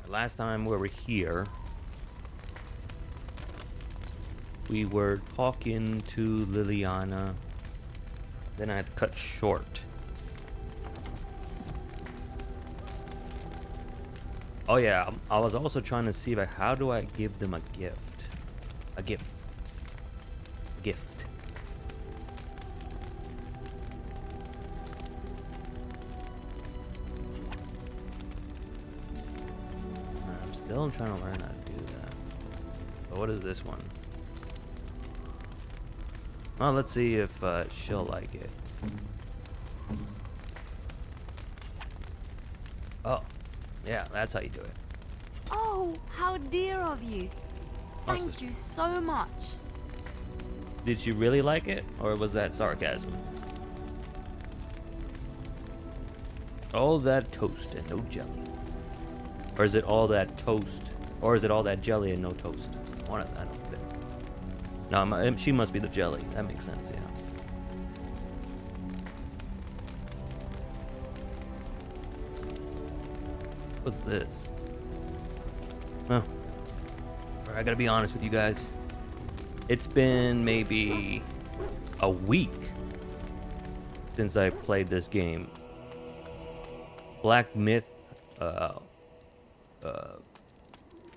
Last time we were here, we were talking to Liliana. Then I had to cut short. Oh yeah, I was also trying to see like how do I give them a gift? A gift. A gift. I'm still trying to learn how to do that. But what is this one? Well, let's see if she'll like it. Oh, yeah, that's how you do it. Oh, how dear of you. Thank you so much. Did she really like it, or was that sarcasm? All that toast and no jelly. Or is it all that toast, or is it all that jelly and no toast? One of that, I don't get it. No, she must be the jelly. That makes sense, yeah. What's this? Oh. I gotta be honest with you guys. It's been maybe a week since I played this game. Black Myth,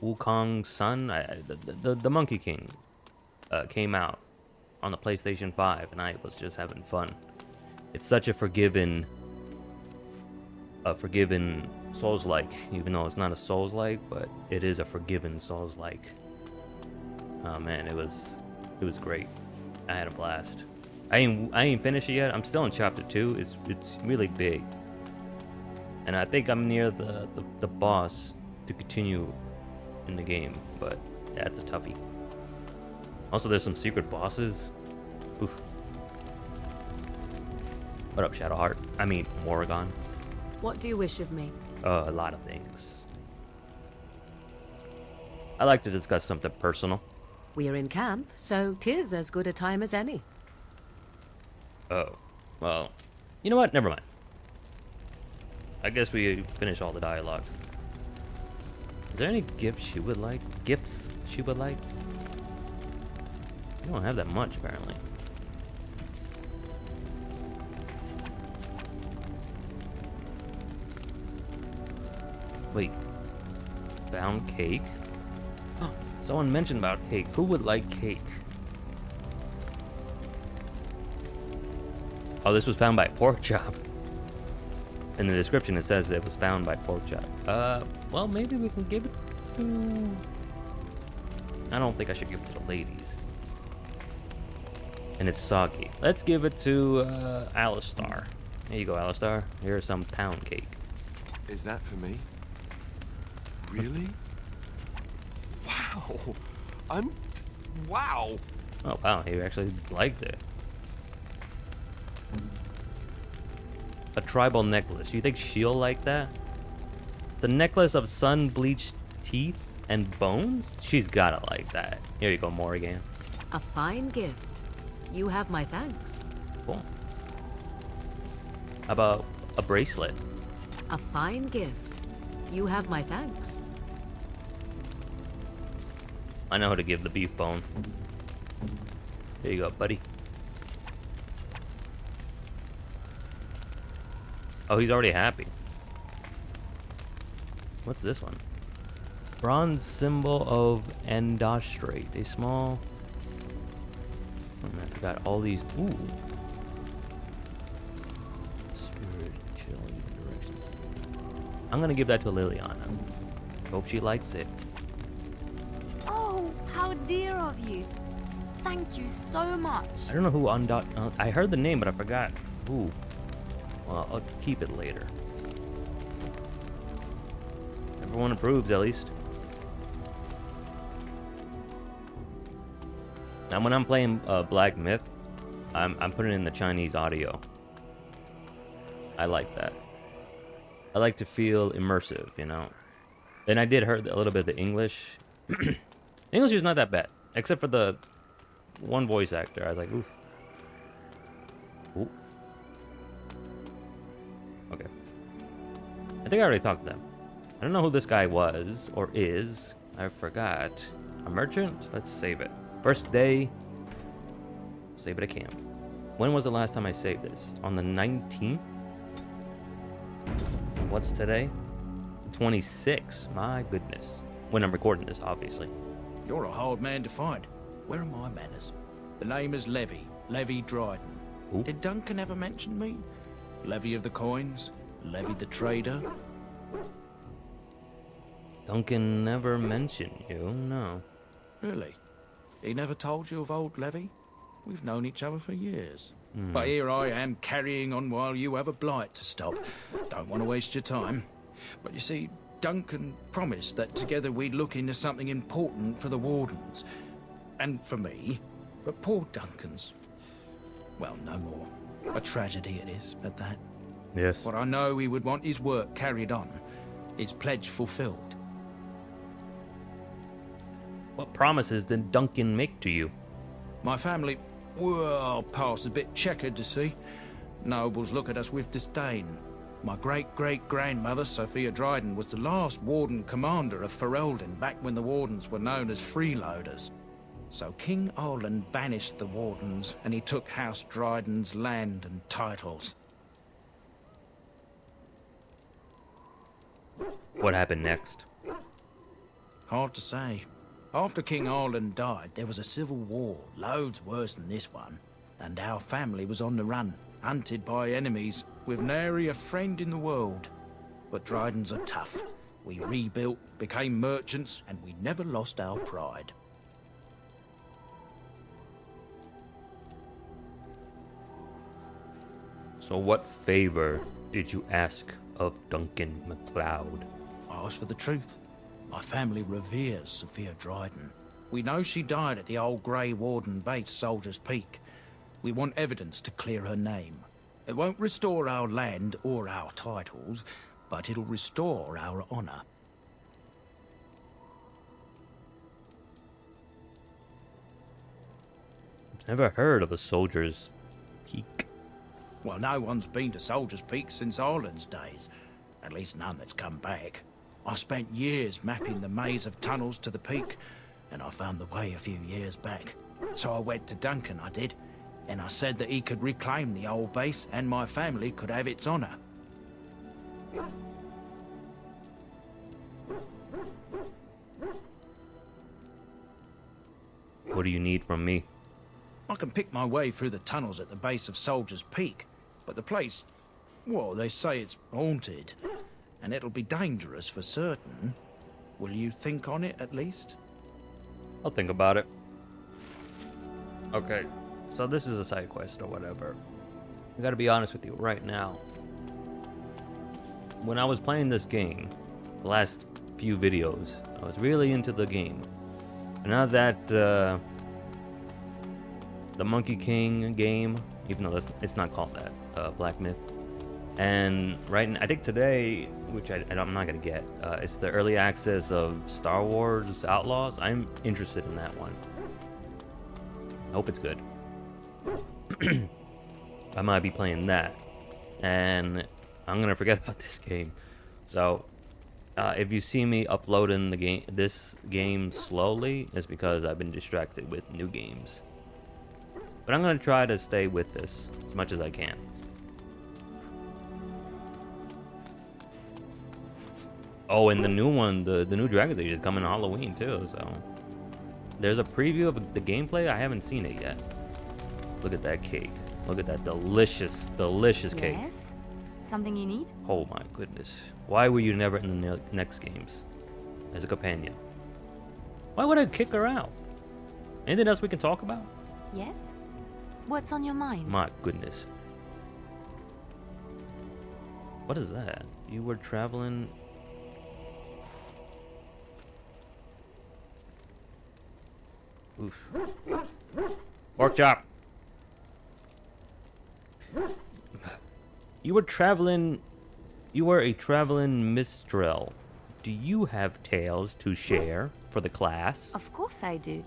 Wukong's son, the Monkey King, came out on the PlayStation 5, and I was just having fun. It's such a forgiven Souls-like, even though it's not a Souls-like, but it is a forgiven Souls-like. Oh man, it was great. I had a blast. I ain't finished it yet. I'm still in chapter 2. It's really big, and I think I'm near the boss to continue in the game. But yeah, it's a toughie. Also, there's some secret bosses. Oof. What up, Shadowheart? I mean, Morrigan. What do you wish of me? A lot of things. I like to discuss something personal. We are in camp, so 'tis as good a time as any. Oh, well, you know what? Never mind. I guess we finish all the dialogue. Is there any gifts she would like? Gifts she would like? You don't have that much, apparently. Wait. Found cake? Oh, someone mentioned about cake. Who would like cake? Oh, this was found by pork chop. In the description it says it was found by pork chop. Well, maybe we can give it to... I don't think I should give it to the ladies. And it's soggy. Let's give it to Alistar. Here you go, Alistar. Here's some pound cake. Is that for me? Really? Wow. Wow. Oh, wow. He actually liked it. A tribal necklace. You think she'll like that? The necklace of sun-bleached teeth and bones? She's gotta like that. Here you go, Morrigan. A fine gift. You have my thanks. Cool. How about a bracelet? A fine gift. You have my thanks. I know how to give the beef bone. There you go, buddy. Oh, he's already happy. What's this one? Bronze symbol of Endostrate. A small... Oh man, I forgot all these. Ooh. Spirit, chill, even directions. I'm gonna give that to Liliana. Hope she likes it. Oh, how dear of you. Thank you so much. I don't know who I heard the name, but I forgot who. Well, I'll keep it later. Everyone approves, at least. Now, when I'm playing Black Myth, I'm putting in the Chinese audio. I like that. I like to feel immersive, you know. And I did hear a little bit of the English. English is not that bad, except for the one voice actor. I was like, oof. Ooh. Okay. I think I already talked to them. I don't know who this guy was or is. I forgot. A merchant? Let's save it. First day. Save it at camp. When was the last time I saved this? On the 19th? What's today? 26. My goodness. When I'm recording this, obviously. You're a hard man to find. Where are my manners? The name is Levy Dryden. Ooh. Did Duncan ever mention me? Levy of the coins? Levy the trader? Duncan never mentioned you, no. Really? He never told you of old Levy? We've known each other for years. But here I am carrying on while you have a blight to stop. Don't want to waste your time. But you see, Duncan promised that together we'd look into something important for the Wardens. And for me. But poor Duncan's... well, no more. A tragedy it is, at that. Yes. But I know he would want his work carried on. His pledge fulfilled. What promises did Duncan make to you? My family, well, past a bit checkered to see. Nobles look at us with disdain. My great-great-grandmother, Sophia Dryden, was the last Warden commander of Ferelden back when the Wardens were known as freeloaders. So King Arlen banished the Wardens, and he took House Dryden's land and titles. What happened next? Hard to say. After King Arlen died, there was a civil war, loads worse than this one. And our family was on the run, hunted by enemies, with nary a friend in the world. But Drydens are tough. We rebuilt, became merchants, and we never lost our pride. So what favor did you ask of Duncan MacLeod? I asked for the truth. My family reveres Sophia Dryden. We know she died at the old Grey Warden base, Soldier's Peak. We want evidence to clear her name. It won't restore our land or our titles, but it'll restore our honor. I've never heard of a soldier's peak. Well, no one's been to Soldier's Peak since Arlen's days. At least none that's come back. I spent years mapping the maze of tunnels to the peak, and I found the way a few years back. So I went to Duncan, I did, and I said that he could reclaim the old base and my family could have its honor. What do you need from me? I can pick my way through the tunnels at the base of Soldier's Peak, but the place, well, they say it's haunted, and it'll be dangerous for certain. Will you think on it at least? I'll think about it. Okay, so this is a side quest or whatever. I gotta be honest with you right now. When I was playing this game, the last few videos, I was really into the game. And now that the Monkey King game, even though it's not called that, Black Myth. And right now, I think today, which I'm not gonna get, it's the early access of Star Wars Outlaws. I'm interested in that one. I hope it's good. I might be playing that, and I'm gonna forget about this game. So, if you see me uploading this game slowly, it's because I've been distracted with new games. But I'm gonna try to stay with this as much as I can. Oh, and the new one, the new Dragon Age is coming on Halloween too, so there's a preview of the gameplay. I haven't seen it yet. Look at that cake. Look at that delicious, delicious cake. Yes? Something you need? Oh my goodness. Why were you never in the next games as a companion? Why would I kick her out? Anything else we can talk about? Yes? What's on your mind? My goodness. What is that? You were traveling... Oof. Pork chop. You were a traveling minstrel. Do you have tales to share for the class? Of course I do.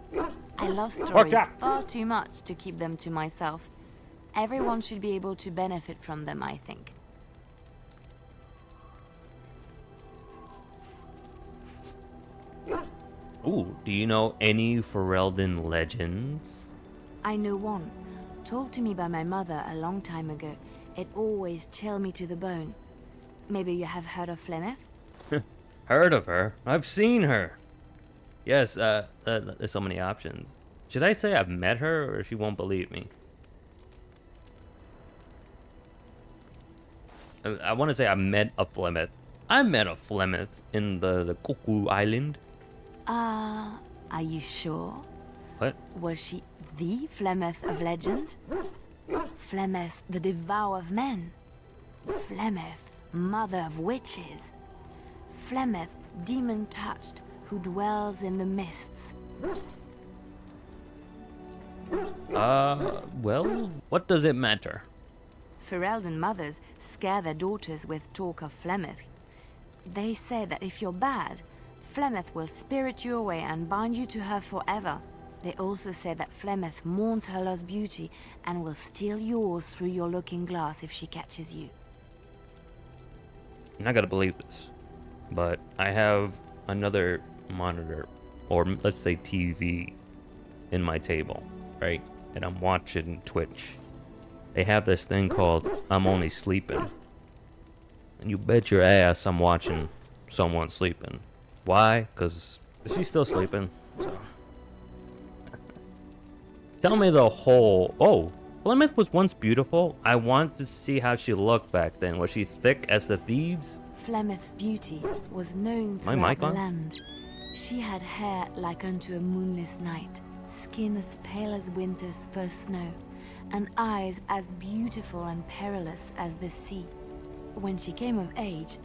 I love stories chop. far too much to keep them to myself. Everyone should be able to benefit from them, I think. Ooh, do you know any Ferelden legends? I know one, told to me by my mother a long time ago. It always chilled me to the bone. Maybe you have heard of Flemeth? Heard of her? I've seen her. Yes, there's so many options. Should I say I've met her, or she won't believe me? I want to say I met a Flemeth. I met a Flemeth in the Cuckoo Island. Are you sure? What? Was she the Flemeth of legend? Flemeth, the devourer of men? Flemeth, mother of witches? Flemeth, demon-touched, who dwells in the mists? Well, what does it matter? Ferelden mothers scare their daughters with talk of Flemeth. They say that if you're bad, Flemeth will spirit you away and bind you to her forever. They also say that Flemeth mourns her lost beauty and will steal yours through your looking glass if she catches you. I'm not gonna believe this, but I have another monitor, or let's say TV, in my table, right? And I'm watching Twitch. They have this thing called I'm Only Sleeping. And you bet your ass I'm watching someone sleeping. Why? Because she's still sleeping. So. Tell me the whole... Oh, Plymouth was once beautiful. I want to see how she looked back then. Was she thick as the thieves? Flemeth's beauty was known My throughout mic the on? land. She had hair like unto a moonless night, skin as pale as winter's first snow, and eyes as beautiful and perilous as the sea. When she came of age,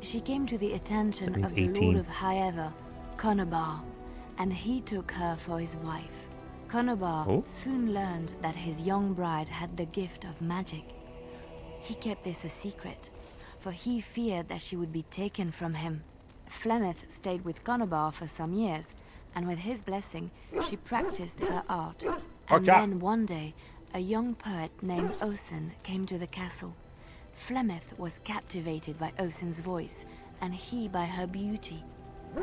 she came to the attention means of the 18. Lord of Highever, Conobar, and he took her for his wife. Conobar Oh? soon learned that his young bride had the gift of magic. He kept this a secret, for he feared that she would be taken from him. Flemeth stayed with Conobar for some years, and with his blessing, she practiced her art. And then one day, a young poet named Osen came to the castle. Flemeth was captivated by Osen's voice, and he by her beauty,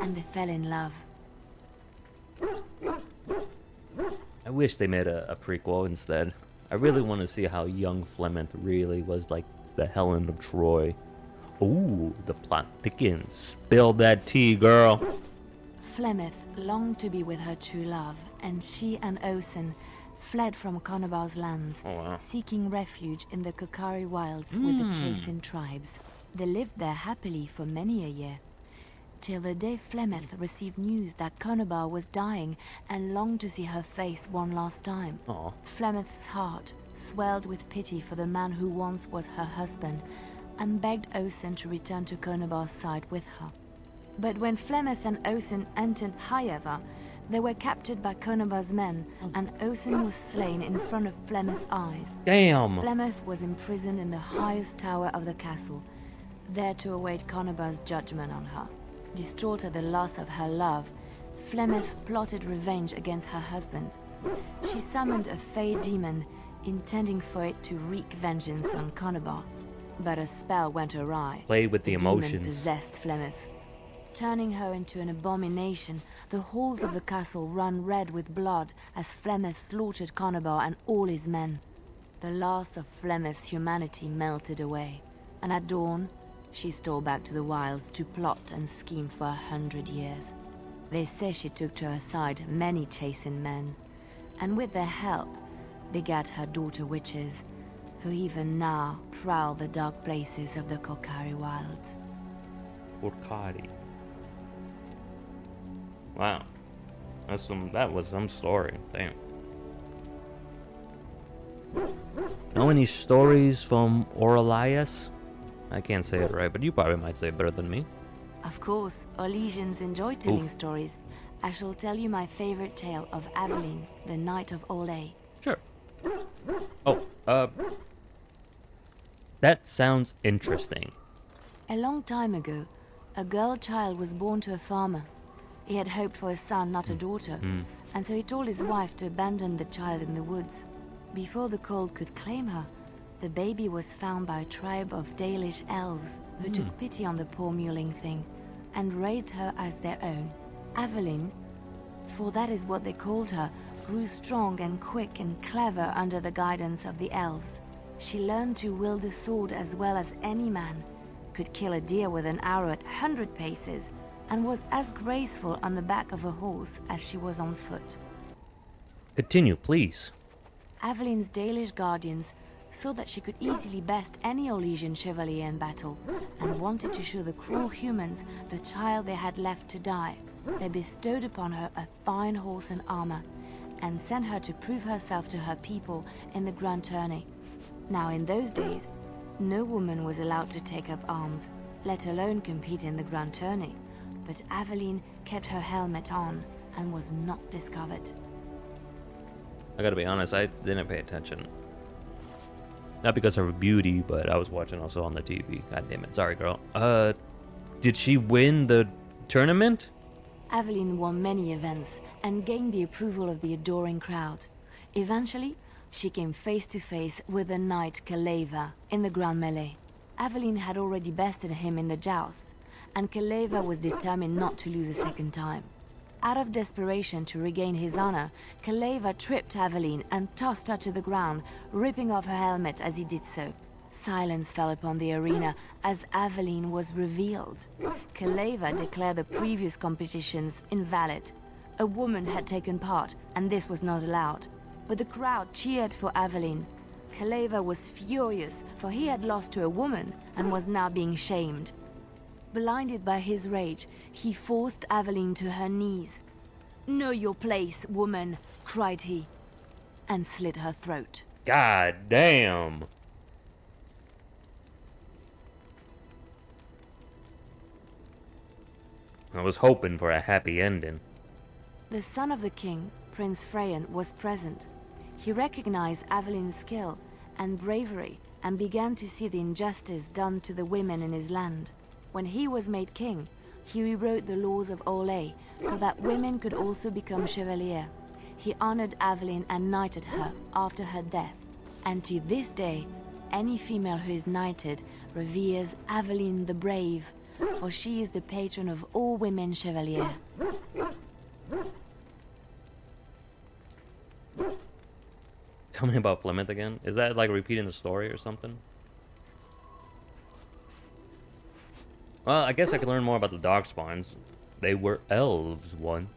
and they fell in love. I wish they made a prequel instead. I really want to see how young Flemeth really was like the Helen of Troy. Ooh, the plot thickens. Spill that tea, girl. Flemeth longed to be with her true love, and she and Osen fled from Conobar's lands, Oh, wow. seeking refuge in the Kokari wilds with the Chasing tribes. They lived there happily for many a year, till the day Flemeth received news that Conobar was dying and longed to see her face one last time. Aw. Flemeth's heart swelled with pity for the man who once was her husband, and begged Osen to return to Conobar's side with her. But when Flemeth and Osen entered Highever, they were captured by Conobar's men, and Osen was slain in front of Flemeth's eyes. Damn. Flemeth was imprisoned in the highest tower of the castle, there to await Conobar's judgment on her. Distraught at the loss of her love, Flemeth plotted revenge against her husband. She summoned a fey demon, intending for it to wreak vengeance on Conobar. But a spell went awry. Play with the demon emotions. possessed Flemeth. Turning her into an abomination, the halls of the castle ran red with blood as Flemeth slaughtered Conobar and all his men. The last of Flemeth's humanity melted away, and at dawn, she stole back to the wilds to plot and scheme for 100 years. They say she took to her side many Chasing men, and with their help, begat her daughter witches, who even now prowl the dark places of the Kokari wilds. Urkari. Wow. That was some story. Damn. Know any stories from Orelias? I can't say it right, but you probably might say it better than me. Of course, Orlesians enjoy telling stories. I shall tell you my favorite tale of Aveline, the Knight of Olay. Sure. Oh, that sounds interesting. A long time ago, a girl child was born to a farmer. He had hoped for a son, not a daughter, and so he told his wife to abandon the child in the woods. Before the cold could claim her, the baby was found by a tribe of Dalish elves who took pity on the poor mewling thing and raised her as their own. Aveline, for that is what they called her, grew strong and quick and clever under the guidance of the elves. She learned to wield a sword as well as any man, could kill a deer with an arrow at 100 paces, and was as graceful on the back of a horse as she was on foot. Continue, please. Avelin's Dalish guardians saw that she could easily best any Orlesian chevalier in battle, and wanted to show the cruel humans the child they had left to die. They bestowed upon her a fine horse and armor, and sent her to prove herself to her people in the grand tourney. Now in those days, no woman was allowed to take up arms, let alone compete in the grand tourney, but Aveline kept her helmet on and was not discovered. I gotta be honest, I didn't pay attention. Not because of her beauty, but I was watching also on the TV. God damn it, sorry girl. Did she win the tournament? Aveline won many events and gained the approval of the adoring crowd. Eventually, she came face to face with the knight Kaleva in the grand melee. Aveline had already bested him in the joust, and Kaleva was determined not to lose a second time. Out of desperation to regain his honor, Kaleva tripped Aveline and tossed her to the ground, ripping off her helmet as he did so. Silence fell upon the arena as Aveline was revealed. Kaleva declared the previous competitions invalid. A woman had taken part, and this was not allowed. But the crowd cheered for Aveline. Kaleva was furious, for he had lost to a woman and was now being shamed. Blinded by his rage, he forced Aveline to her knees. "Know your place, woman," cried he, and slit her throat. God damn. I was hoping for a happy ending. The son of the king, Prince Freyan, was present. He recognized Aveline's skill and bravery and began to see the injustice done to the women in his land. When he was made king, he rewrote the laws of Orlais so that women could also become chevalier. He honored Aveline and knighted her after her death. And to this day, any female who is knighted reveres Aveline the Brave, for she is the patron of all women chevalier. Tell me about Plymouth again. Is that like repeating the story or something? Well, I guess I could learn more about the Darkspawns. They were elves once.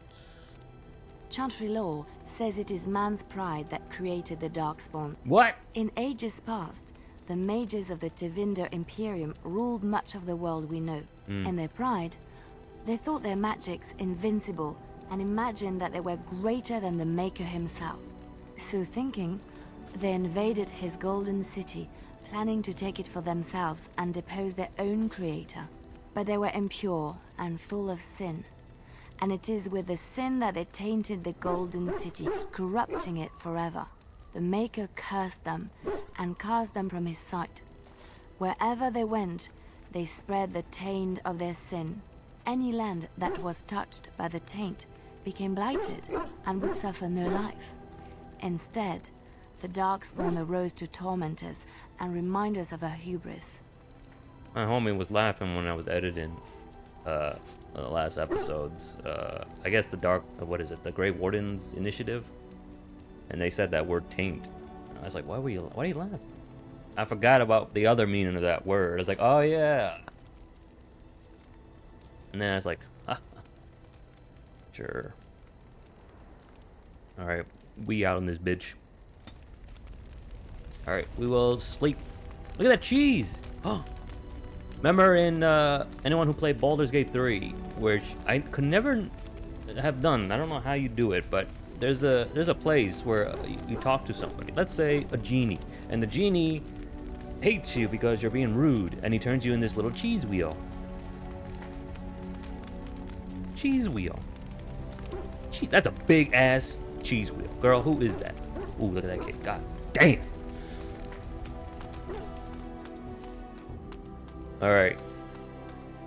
Chantry lore says it is man's pride that created the Darkspawn. What? In ages past, the mages of the Tevinder Imperium ruled much of the world we know. In their pride, they thought their magics invincible and imagined that they were greater than the Maker himself. So thinking, they invaded his golden city, planning to take it for themselves and depose their own creator. But they were impure and full of sin. And it is with the sin that they tainted the golden city, corrupting it forever. The Maker cursed them and cast them from his sight. Wherever they went, they spread the taint of their sin. Any land that was touched by the taint became blighted and would suffer no life. Instead, the Darkspawn arose to torment us and remind us of our hubris. My homie was laughing when I was editing the last episodes. I guess the Grey Warden's initiative, and they said that word taint. I was like, why do you laugh? I forgot about the other meaning of that word. I was like, oh yeah. And then I was like, ha, sure. All right, we out on this bitch. All right, we will sleep. Look at that cheese. Oh. Remember in anyone who played Baldur's Gate 3, which I could never have done. I don't know how you do it, but there's a place where you talk to somebody. Let's say a genie, and the genie hates you because you're being rude, and he turns you in this little cheese wheel. Cheese wheel. That's a big ass cheese wheel, girl. Who is that? Ooh, look at that kid. God damn. All right.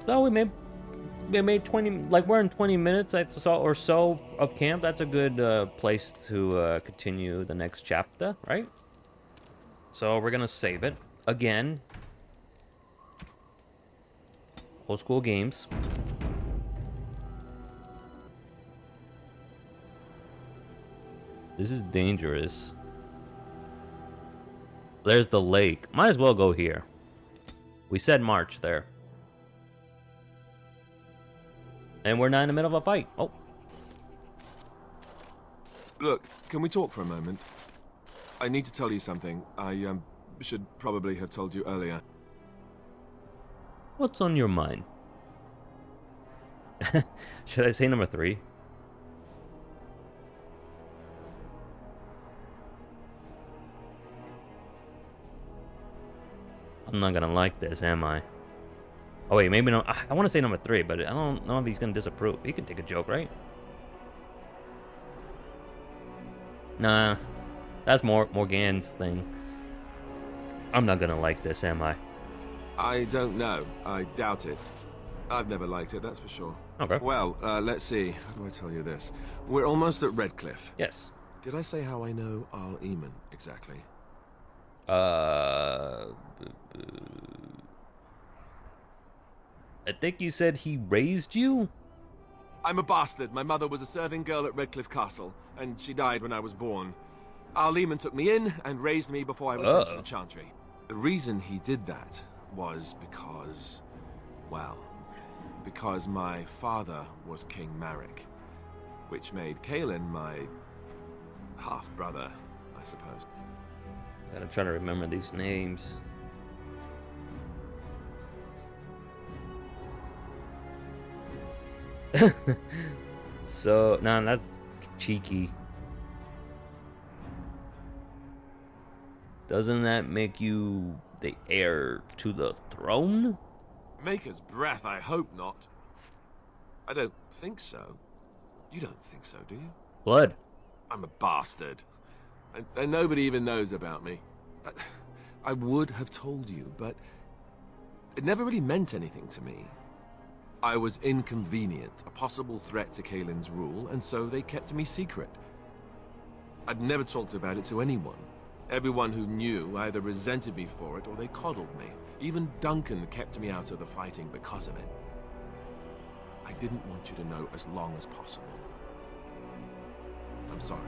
So we made 20, like we're in 20 minutes or so of camp. That's a good place to continue the next chapter, right? So we're gonna save it again. Old school games. This is dangerous. There's the lake. Might as well go here. We said march there. And we're not in the middle of a fight. Oh. Look, can we talk for a moment? I need to tell you something. I should probably have told you earlier. What's on your mind? Should I say number 3? I'm not gonna like this, am I? Oh wait, maybe no. I want to say number 3, but I don't know if he's gonna disapprove. He can take a joke, right? Nah, that's Morgan's thing. I'm not gonna like this, am I? I don't know. I doubt it. I've never liked it, that's for sure. Okay. Well, let's see. How do I tell you this? We're almost at Redcliffe. Yes. Did I say how I know archdemon exactly? I think you said he raised you? I'm a bastard. My mother was a serving girl at Redcliffe Castle, and she died when I was born. Archdemon took me in and raised me before I was sent to the Chantry. The reason he did that was because, well, because my father was King Marek, which made Kaelin my half-brother, I suppose. Gotta try to remember these names. So, nah, that's cheeky. Doesn't that make you the heir to the throne? Maker's breath, I hope not. I don't think so. You don't think so, do you? Blood. I'm a bastard. And nobody even knows about me. I would have told you, but it never really meant anything to me. I was inconvenient, a possible threat to Kaelin's rule, and so they kept me secret. I'd never talked about it to anyone. Everyone who knew either resented me for it or they coddled me. Even Duncan kept me out of the fighting because of it. I didn't want you to know as long as possible. I'm sorry.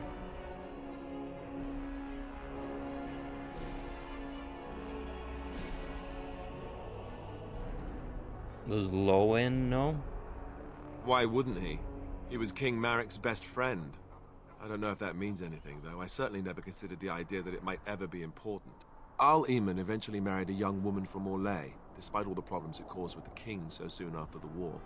Does Lowen know? Why wouldn't he? He was King Marek's best friend. I don't know if that means anything, though. I certainly never considered the idea that it might ever be important. Archdemon eventually married a young woman from Orlais, despite all the problems it caused with the king so soon after the war.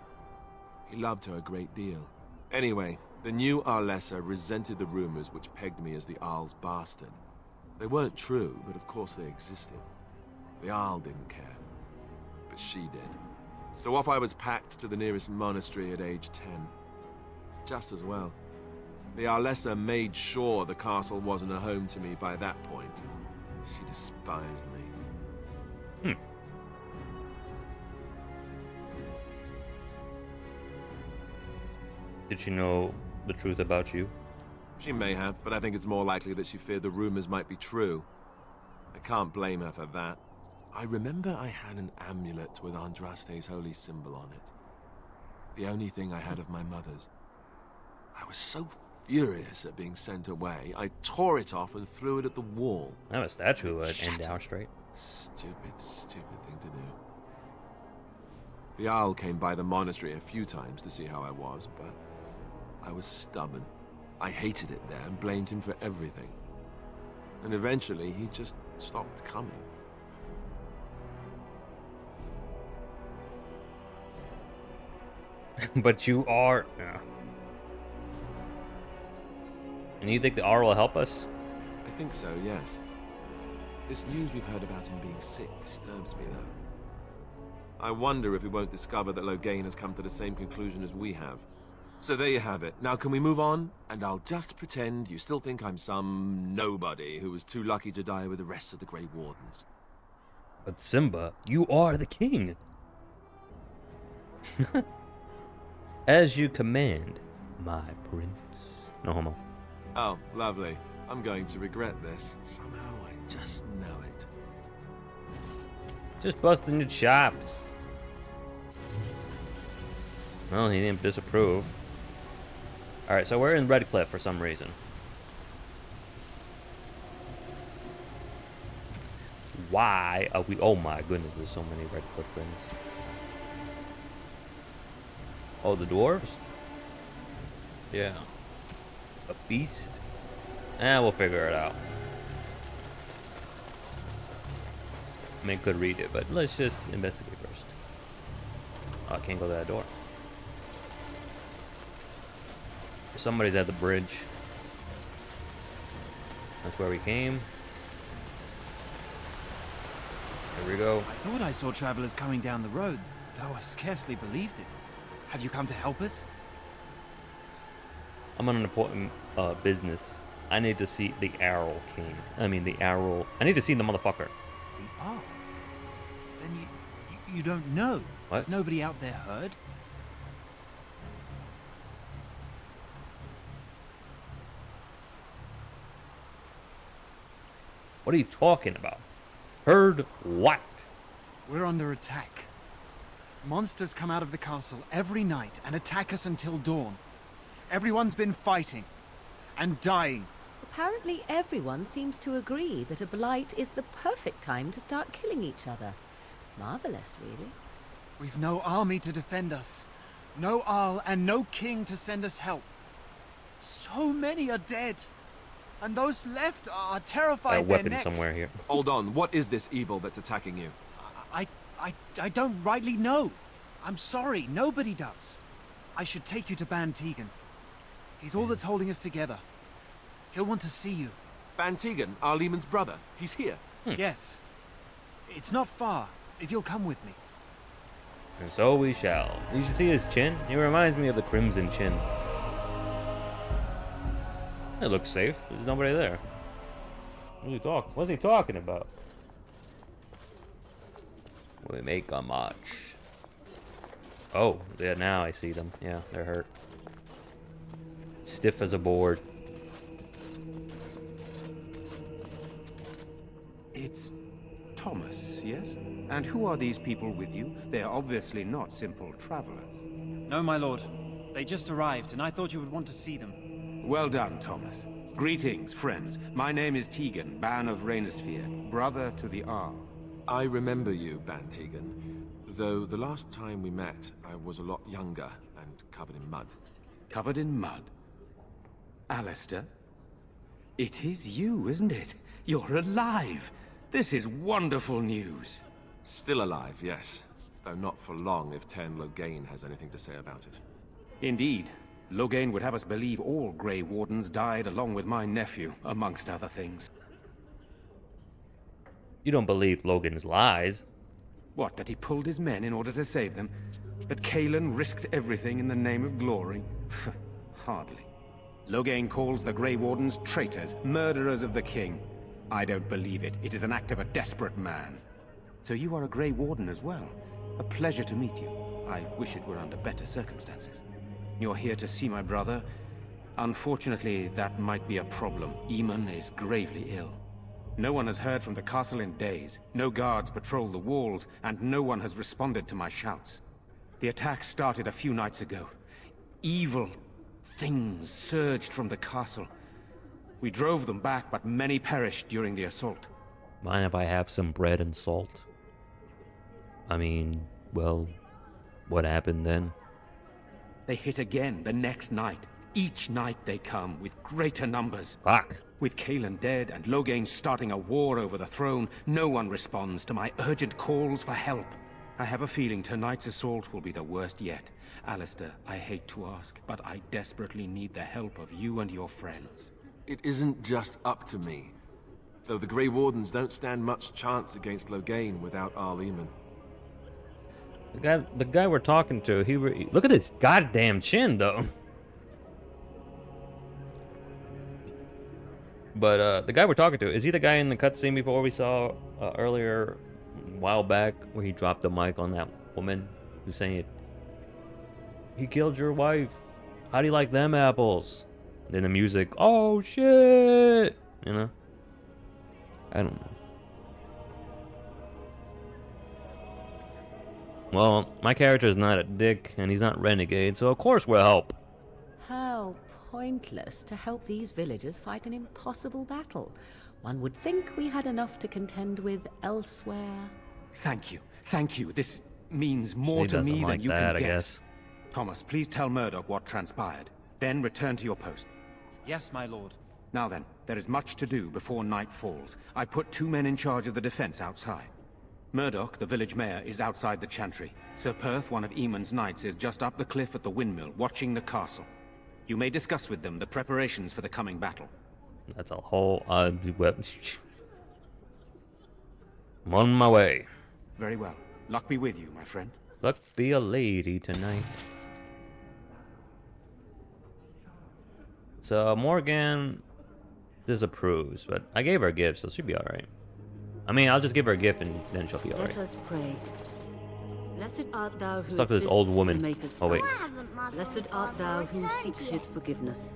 He loved her a great deal. Anyway, the new Arlessa resented the rumors which pegged me as the Arl's bastard. They weren't true, but of course they existed. The Arl didn't care, but she did. So off I was packed to the nearest monastery at age 10. Just as well. The Arlessa made sure the castle wasn't a home to me by that point. She despised me. Did she know the truth about you? She may have, but I think it's more likely that she feared the rumors might be true. I can't blame her for that. I remember I had an amulet with Andraste's holy symbol on it. The only thing I had of my mother's. I was so furious at being sent away, I tore it off and threw it at the wall. I have a statue at Endow Strait. Stupid thing to do. The Arl came by the monastery a few times to see how I was, but I was stubborn. I hated it there and blamed him for everything. And eventually, he just stopped coming. But you are... And you think the R will help us? I think so, yes. This news we've heard about him being sick disturbs me, though. I wonder if we won't discover that Loghain has come to the same conclusion as we have. So there you have it. Now can we move on? And I'll just pretend you still think I'm some nobody who was too lucky to die with the rest of the Grey Wardens. But Simba, you are the king. As you command, my prince. No homo. Oh, lovely. I'm going to regret this. Somehow I just know it. Just busting your chops. Well, he didn't disapprove. Alright, so we're in Redcliffe for some reason. Why are we? Oh my goodness, there's so many Redcliffe things. Oh, the dwarves? Yeah. A beast? We'll figure it out. I mean, could read it, but let's just investigate first. Oh, I can't go to that door. Somebody's at the bridge. That's where we came. Here we go. I thought I saw travelers coming down the road, though I scarcely believed it. Have you come to help us? I'm on an important business. I need to see the Arrow King. I mean, the Arrow. I need to see the motherfucker. The Ark? Then you don't know? What? Has nobody out there heard? What are you talking about? Heard what? We're under attack. Monsters come out of the castle every night and attack us until dawn. Everyone's been fighting and dying. Apparently everyone seems to agree that a blight is the perfect time to start killing each other. Marvelous, really. We've no army to defend us. No Arl and no king to send us help. So many are dead. And those left are terrified. A their weapon necks. somewhere here. Hold on, what is this evil that's attacking you? I don't rightly know. I'm sorry, nobody does. I should take you to Ban Tegan. He's all that's holding us together. He'll want to see you. Ban Tegan, Arlemon's brother. He's here. Yes. It's not far, if you'll come with me. And so we shall. You should see his chin. He reminds me of the Crimson Chin. It looks safe. There's nobody there. What's he talking about? We make a march. Oh, yeah, now I see them. Yeah, they're hurt. Stiff as a board. It's Thomas, yes? And who are these people with you? They are obviously not simple travelers. No, my lord. They just arrived, and I thought you would want to see them. Well done, Thomas. Greetings, friends. My name is Tegan, Ban of Rainersphere, brother to the Arl. I remember you, Ban Tegan. Though the last time we met, I was a lot younger and covered in mud. Covered in mud? Alistair? It is you, isn't it? You're alive! This is wonderful news. Still alive, yes. Though not for long if Ten Loghain has anything to say about it. Indeed. Loghain would have us believe all Grey Wardens died along with my nephew, amongst other things. You don't believe Logan's lies. What, that he pulled his men in order to save them? That Cailan risked everything in the name of glory? Hardly. Loghain calls the Grey Wardens traitors, murderers of the king. I don't believe it. It is an act of a desperate man. So you are a Grey Warden as well. A pleasure to meet you. I wish it were under better circumstances. You're here to see my brother. Unfortunately, that might be a problem. Eamon is gravely ill. No one has heard from the castle in days. No guards patrol the walls, and no one has responded to my shouts. The attack started a few nights ago. Evil things surged from the castle. We drove them back, but many perished during the assault. Mind if I have some bread and salt? I mean, well, what happened then? They hit again the next night. Each night they come, with greater numbers. Fuck. With Cailan dead and Loghain starting a war over the throne, no one responds to my urgent calls for help. I have a feeling tonight's assault will be the worst yet. Alistair, I hate to ask, but I desperately need the help of you and your friends. It isn't just up to me. Though the Grey Wardens don't stand much chance against Loghain without Arleman. The guy we're talking to, look at his goddamn chin, though. But the guy we're talking to, is he the guy in the cutscene before we saw earlier, a while back, where he dropped the mic on that woman who's saying, "He killed your wife. How do you like them apples?" And then the music, "Oh shit!" You know? I don't know. Well, my character is not a dick, and he's not renegade, so of course we'll help. How pointless to help these villagers fight an impossible battle. One would think we had enough to contend with elsewhere. Thank you. Thank you. This means more He to doesn't me like than you that, can I guess. guess. Thomas, please tell Murdoch what transpired. Then return to your post. Yes, my lord. Now then, there is much to do before night falls. I put 2 men in charge of the defense outside. Murdoch, the village mayor, is outside the chantry. Sir Perth, one of Eamon's knights, is just up the cliff at the windmill, watching the castle. You may discuss with them the preparations for the coming battle. That's a whole... I'm on my way. Very well. Luck be with you, my friend. Luck be a lady tonight. So Morgan disapproves, but I gave her a gift, so she'll be alright. I mean, I'll just give her a gift and then she'll be Let alright. us pray. Blessed art thou who Stuck to this exists old in woman. the Maker's Oh, wait. sight. Blessed art thou who seeks his forgiveness.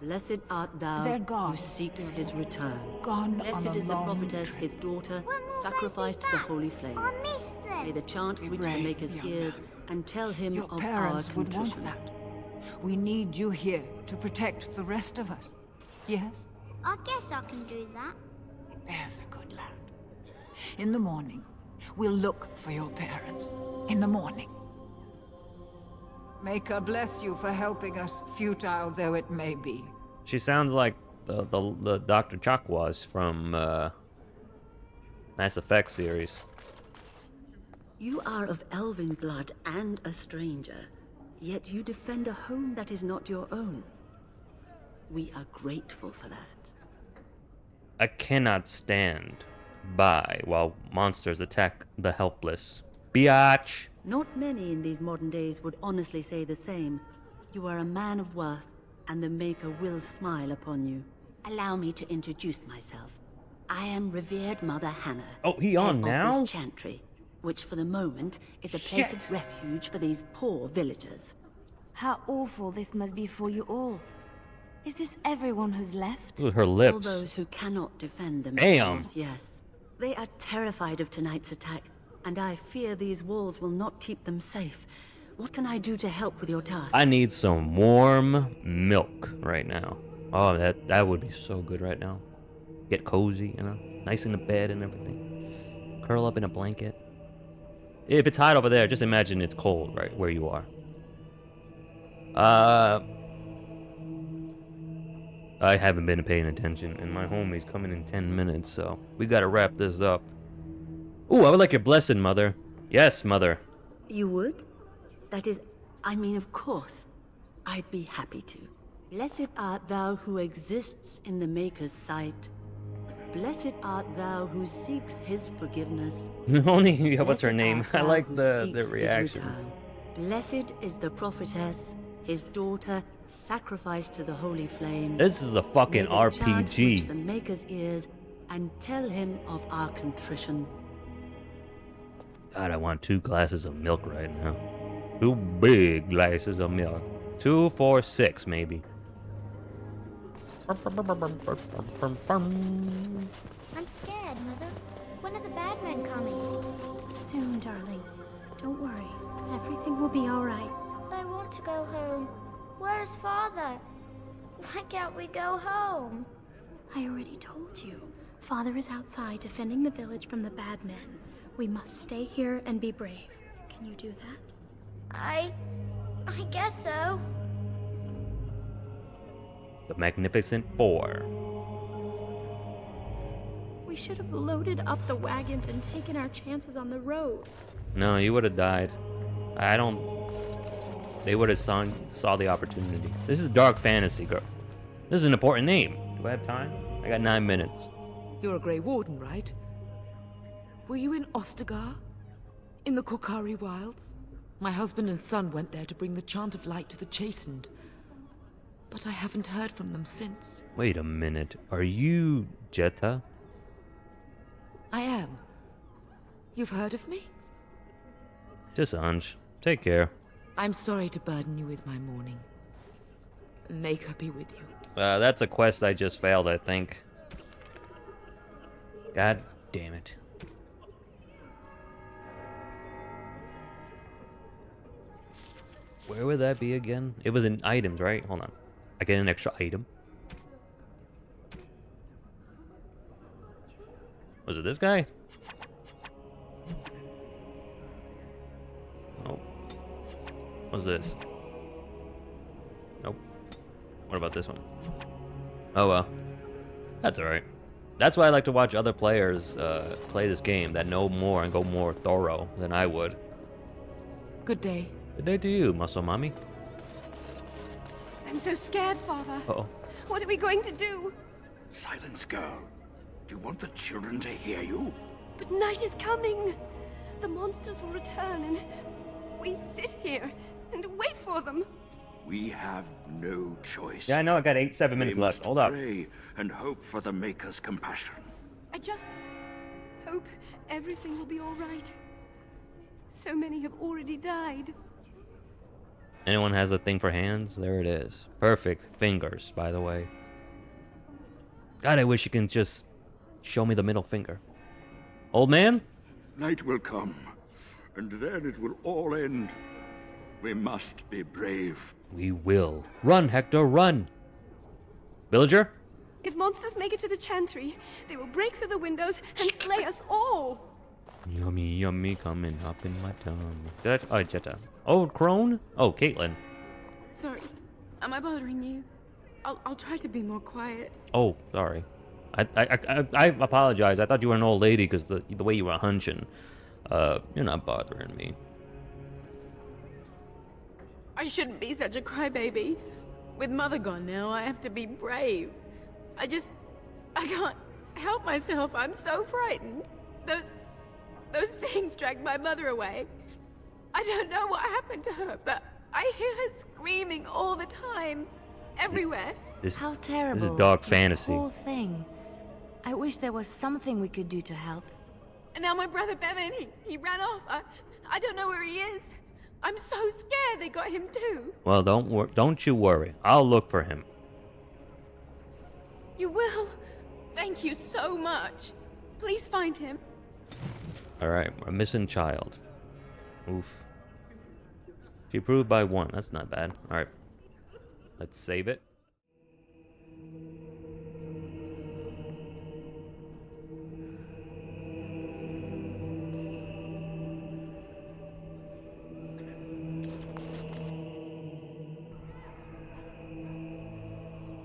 Blessed art thou They're who gone. seeks his return. Gone on Blessed a is the long prophetess, trip. his daughter, When will sacrificed they to be the back? holy flame. I missed them. May the chant reach the brave, Maker's young ears and tell him Your of our parents would want contrition. that. We need you here to protect the rest of us. Yes? I guess I can do that. There's a good lad. In the morning, we'll look for your parents. In the morning. Maker bless you for helping us, futile though it may be. She sounds like the Dr. Chakwas from Mass Effect series. You are of elven blood and a stranger, yet you defend a home that is not your own. We are grateful for that. I cannot stand by while monsters attack the helpless. Biatch! Not many in these modern days would honestly say the same. You are a man of worth, and the Maker will smile upon you. Allow me to introduce myself. I am revered Mother Hannah. Oh, he on head now? of this chantry, which for the moment is a place Shit. of refuge for these poor villagers. How awful this must be for you all. Is this everyone who's left? Look at her All lips. those who cannot defend Damn. themselves, yes. They are terrified of tonight's attack, and I fear these walls will not keep them safe. What can I do to help with your task? I need some warm milk right now. Oh, that would be so good right now. Get cozy, you know, nice in the bed and everything. Curl up in a blanket. If it's hot over there, just imagine it's cold right where you are. I haven't been paying attention, and my homie's coming in 10 minutes, so we gotta wrap this up. Ooh, I would like your blessing, Mother. Yes, Mother. You would? That is, I mean, of course. I'd be happy to. Blessed art thou who exists in the Maker's sight. Blessed art thou who seeks his forgiveness. Only, what's her Blessed name? art I thou like who the seeks his reactions. return. Blessed is the prophetess, his daughter, sacrificed to the holy flame. This is a May fucking the chant reach the RPG. Maker's ears and tell him of our contrition. God, I want 2 glasses of milk right now. 2 big glasses of milk. 2, 4, 6, maybe. I'm scared, Mother. When are the bad men coming? Soon, darling. Don't worry. Everything will be all right. I want to go home. Where's Father? Why can't we go home? I already told you. Father is outside defending the village from the bad men. We must stay here and be brave. Can you do that? I guess so. The Magnificent 4. We should have loaded up the wagons and taken our chances on the road. No, you would have died. I don't... They would have saw the opportunity. This is dark fantasy, girl. This is an important name. Do I have time? I got 9 minutes. You're a Grey Warden, right? Were you in Ostagar? In the Korkari Wilds? My husband and son went there to bring the chant of light to the chastened. But I haven't heard from them since. Wait a minute. Are you Jetta? I am. You've heard of me? Just a hunch. Take care. I'm sorry to burden you with my mourning. Maker be with you. That's a quest I just failed, I think. God damn it. Where would that be again? It was in items, right? Hold on. I get an extra item. Was it this guy? Oh. What's this? Nope. What about this one? Oh well. That's alright. That's why I like to watch other players play this game that know more and go more thorough than I would. Good day. Good day to you, Muscle Mommy. I'm so scared, Father. Uh-oh. What are we going to do? Silence, girl. Do you want the children to hear you? But night is coming. The monsters will return and we sit here and wait for them. We have no choice. Yeah, I know. I got 7 minutes left. Hold up. Pray and hope for the Maker's compassion. I just hope everything will be all right. So many have already died. Anyone has a thing for hands? There it is. Perfect fingers, by the way. God, I wish you can just show me the middle finger. Old man? Night will come, and then it will all end. We must be brave. We will. Run, Hector, run! Villager? If monsters make it to the chantry, they will break through the windows and slay us all. Yummy, yummy, coming up in my tummy. Oh, Jetta. Oh, Crone? Oh, Caitlin. Sorry, am I bothering you? I'll try to be more quiet. Oh, sorry. I apologize. I thought you were an old lady because the way you were hunching. You're not bothering me. I shouldn't be such a crybaby. With Mother gone now, I have to be brave. I can't help myself. I'm so frightened. Those things dragged my mother away. I don't know what happened to her, but I hear her screaming all the time. Everywhere. How terrible. This is dark this fantasy. whole thing. I wish there was something we could do to help. And now my brother Bevan, he ran off. I don't know where he is. I'm so scared they got him too. Well, don't you worry. I'll look for him. You will? Thank you so much. Please find him. All right, a missing child. Oof. She proved by 1. That's not bad. All right. Let's save it.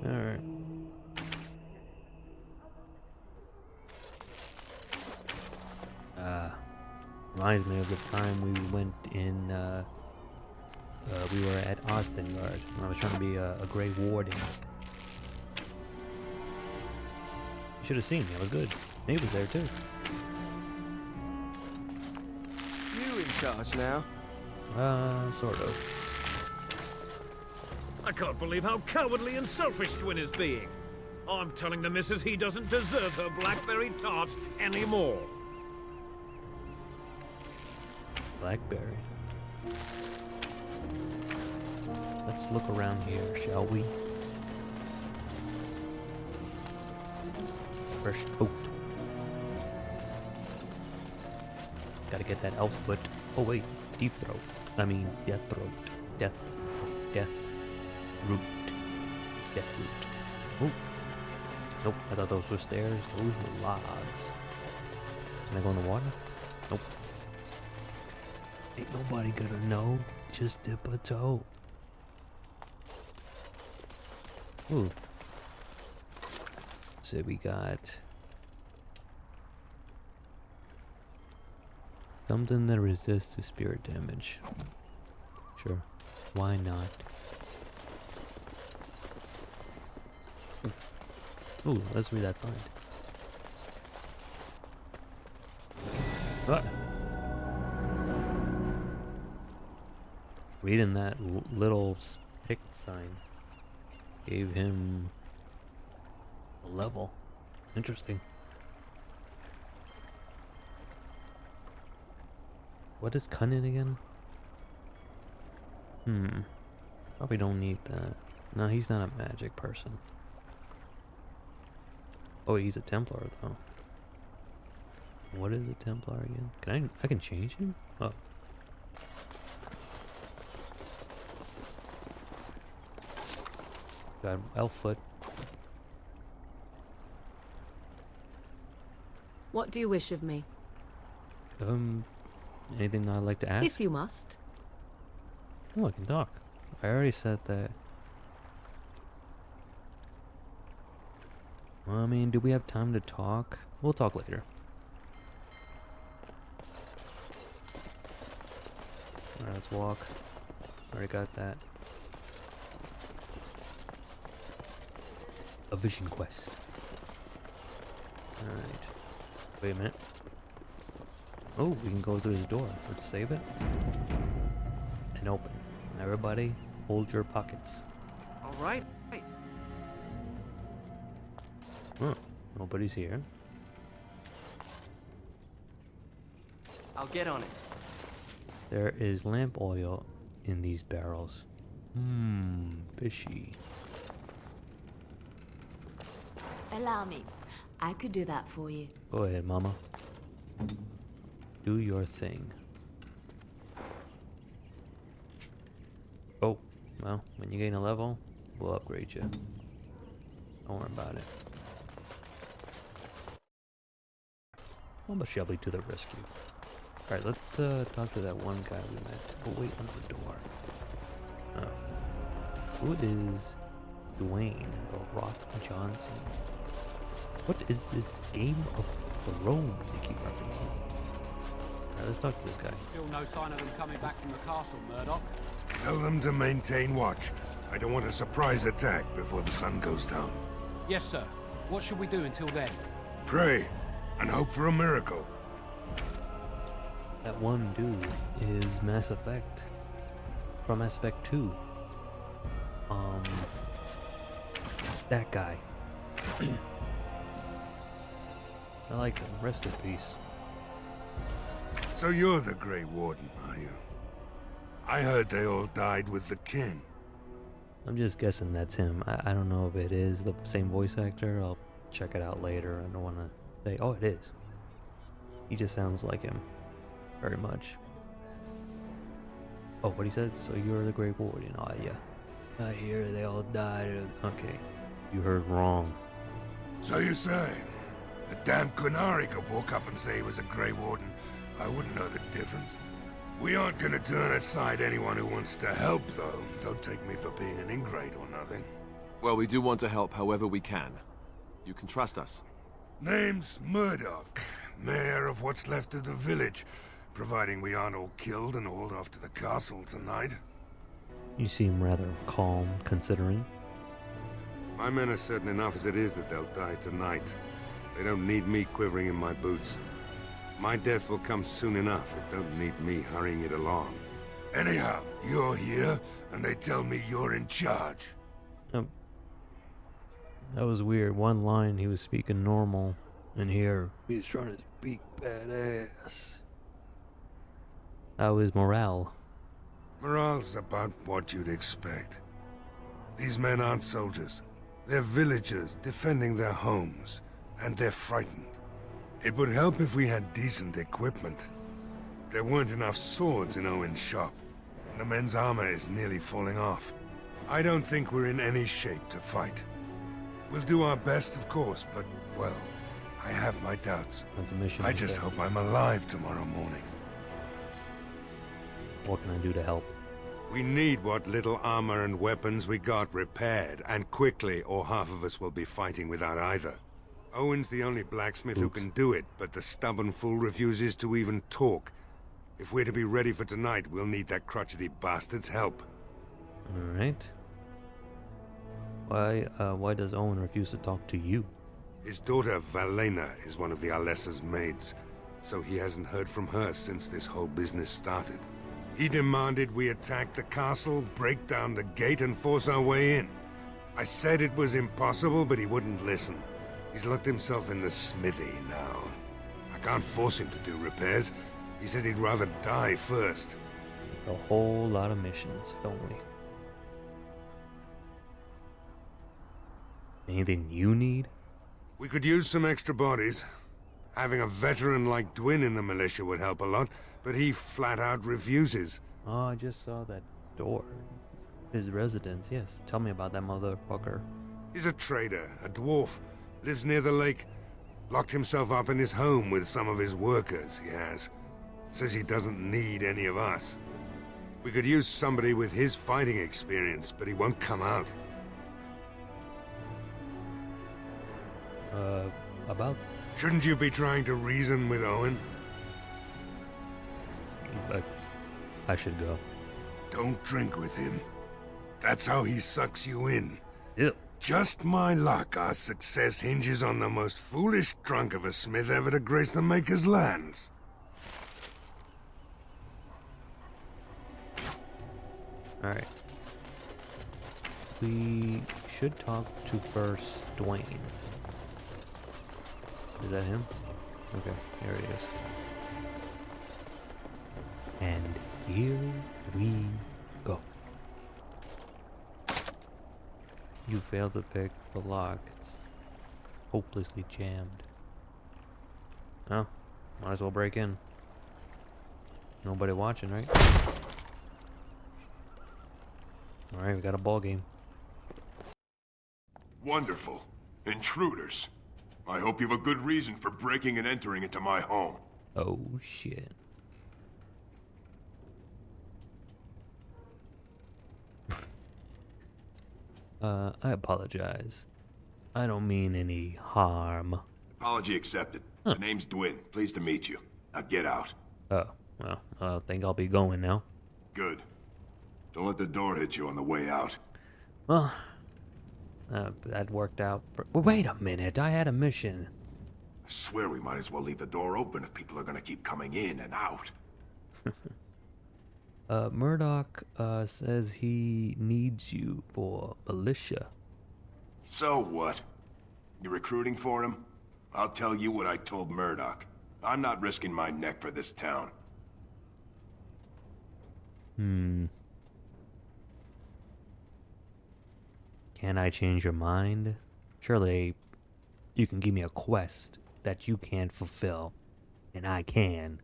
All right. Reminds me of the time we went in, we were at Ostengard. I was trying to be a Grey Warden. You should have seen me. I was good. He was there too. You in charge now? Sort of. I can't believe how cowardly and selfish Twin is being. I'm telling the missus he doesn't deserve her blackberry tart anymore. Blackberry. Let's look around here, shall we? Fresh coat. Gotta get that elf foot. Oh wait, deep throat. I mean, death throat. Death root. Death root. Oh. Nope, I thought those were stairs. Those were logs. Can I go in the water? Nope. Ain't nobody gonna know. Just dip a toe. Ooh. So we got something that resists to spirit damage. Sure. Why not? Ooh, let's read that sign. What? Reading that little pick sign gave him a level. Interesting. What is cunning again? Probably don't need that. No, he's not a magic person. Oh, he's a Templar though. What is a Templar again? I can change him? Oh. Got elf foot. What do you wish of me? Anything I'd like to ask? If you must. Oh, I can talk. I already said that. Well, I mean, do we have time to talk? We'll talk later. Alright, let's walk. Already got that. A vision quest. Alright. Wait a minute. Oh, we can go through this door. Let's save it. And open. Everybody, hold your pockets. Alright. Huh. Nobody's here. I'll get on it. There is lamp oil in these barrels. Fishy. Allow me. I could do that for you. Go ahead, mama. Do your thing. Oh, well, when you gain a level, we'll upgrade you. Don't worry about it. Mama Shelby to the rescue. Alright, let's talk to that one guy we met. Oh, wait, on the door. Oh. Who is Dwayne the Rock Johnson? What is this Game of Thrones they keep referencing? Alright, let's talk to this guy. Still no sign of them coming back from the castle, Murdoch. Tell them to maintain watch. I don't want a surprise attack before the sun goes down. Yes, sir. What should we do until then? Pray, and hope for a miracle. That one dude is Mass Effect. From Mass Effect 2. That guy. I like them. Rest in peace. So you're the Grey Warden, are you? I heard they all died with the king. I'm just guessing that's him. I don't know if it is the same voice actor. I'll check it out later. I don't want to say, oh, it is. He just sounds like him. Very much. Oh, what he said? So you're the Grey Warden. Oh, yeah. I hear they all died. Okay. You heard wrong. So you say? A damn Qunari could walk up and say he was a Grey Warden. I wouldn't know the difference. We aren't gonna turn aside anyone who wants to help, though. Don't take me for being an ingrate or nothing. Well, we do want to help however we can. You can trust us. Name's Murdoch, mayor of what's left of the village, providing we aren't all killed and hauled off to the castle tonight. You seem rather calm, considering. My men are certain enough as it is that they'll die tonight. They don't need me quivering in my boots. My death will come soon enough. It don't need me hurrying it along. Anyhow, you're here, and they tell me you're in charge. That was weird. One line he was speaking normal, and here he's trying to speak badass. How is morale? Morale's about what you'd expect. These men aren't soldiers. They're villagers defending their homes, and they're frightened. It would help if we had decent equipment. There weren't enough swords in Owen's shop, and the men's armor is nearly falling off. I don't think we're in any shape to fight. We'll do our best, of course, but, well, I have my doubts. That's a mission. I just hope I'm alive tomorrow morning. What can I do to help? We need what little armor and weapons we got repaired, and quickly, or half of us will be fighting without either. Owen's the only blacksmith who can do it, but the stubborn fool refuses to even talk. If we're to be ready for tonight, we'll need that crotchety bastard's help. Alright. Why does Owen refuse to talk to you? His daughter, Valena, is one of the Alessa's maids, so he hasn't heard from her since this whole business started. He demanded we attack the castle, break down the gate, and force our way in. I said it was impossible, but he wouldn't listen. He's locked himself in the smithy now. I can't force him to do repairs. He said he'd rather die first. A whole lot of missions, don't we? Anything you need? We could use some extra bodies. Having a veteran like Dwyn in the militia would help a lot, but he flat out refuses. Oh, I just saw that door. His residence, yes. Tell me about that motherfucker. He's a trader, a dwarf. Lives near the lake. Locked himself up in his home with some of his workers, he has. Says he doesn't need any of us. We could use somebody with his fighting experience, but he won't come out. About? Shouldn't you be trying to reason with Owen? I should go. Don't drink with him. That's how he sucks you in. Ew. Just my luck, our success hinges on the most foolish drunk of a smith ever to grace the Maker's lands. Alright. We should talk to first Dwayne. Is that him? Okay, there he is. And here we go. You failed to pick the lock. It's hopelessly jammed. Oh, might as well break in. Nobody watching, right? Alright, we got a ball game. Wonderful. Intruders. I hope you have a good reason for breaking and entering into my home. Oh, shit. I apologize. I don't mean any harm. Apology accepted. The name's Dwyn. Pleased to meet you. Now get out. Oh, well, I think I'll be going now. Good. Don't let the door hit you on the way out. Well, that worked out. Wait a minute, I had a mission. I swear we might as well leave the door open if people are gonna keep coming in and out. Murdoch, says he needs you for militia. So what? You recruiting for him? I'll tell you what I told Murdoch. I'm not risking my neck for this town. Can I change your mind? Surely you can give me a quest that you can't fulfill, and I can.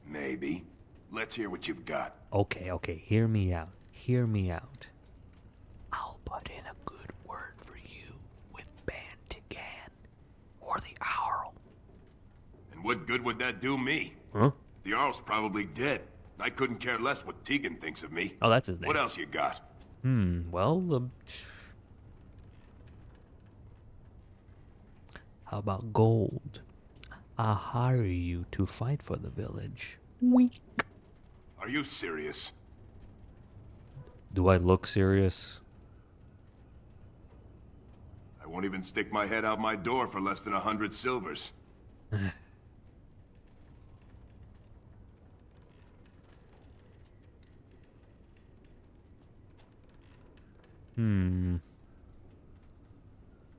Maybe. Let's hear what you've got. Okay, hear me out. Hear me out. I'll put in a good word for you with Bantigan, or the Owl. And what good would that do me? Huh? The Arl's probably dead. I couldn't care less what Tegan thinks of me. Oh, that's his name. What else you got? Well, how about gold? I'll hire you to fight for the village. Wink. Are you serious? Do I look serious? I won't even stick my head out my door for less than 100 silvers.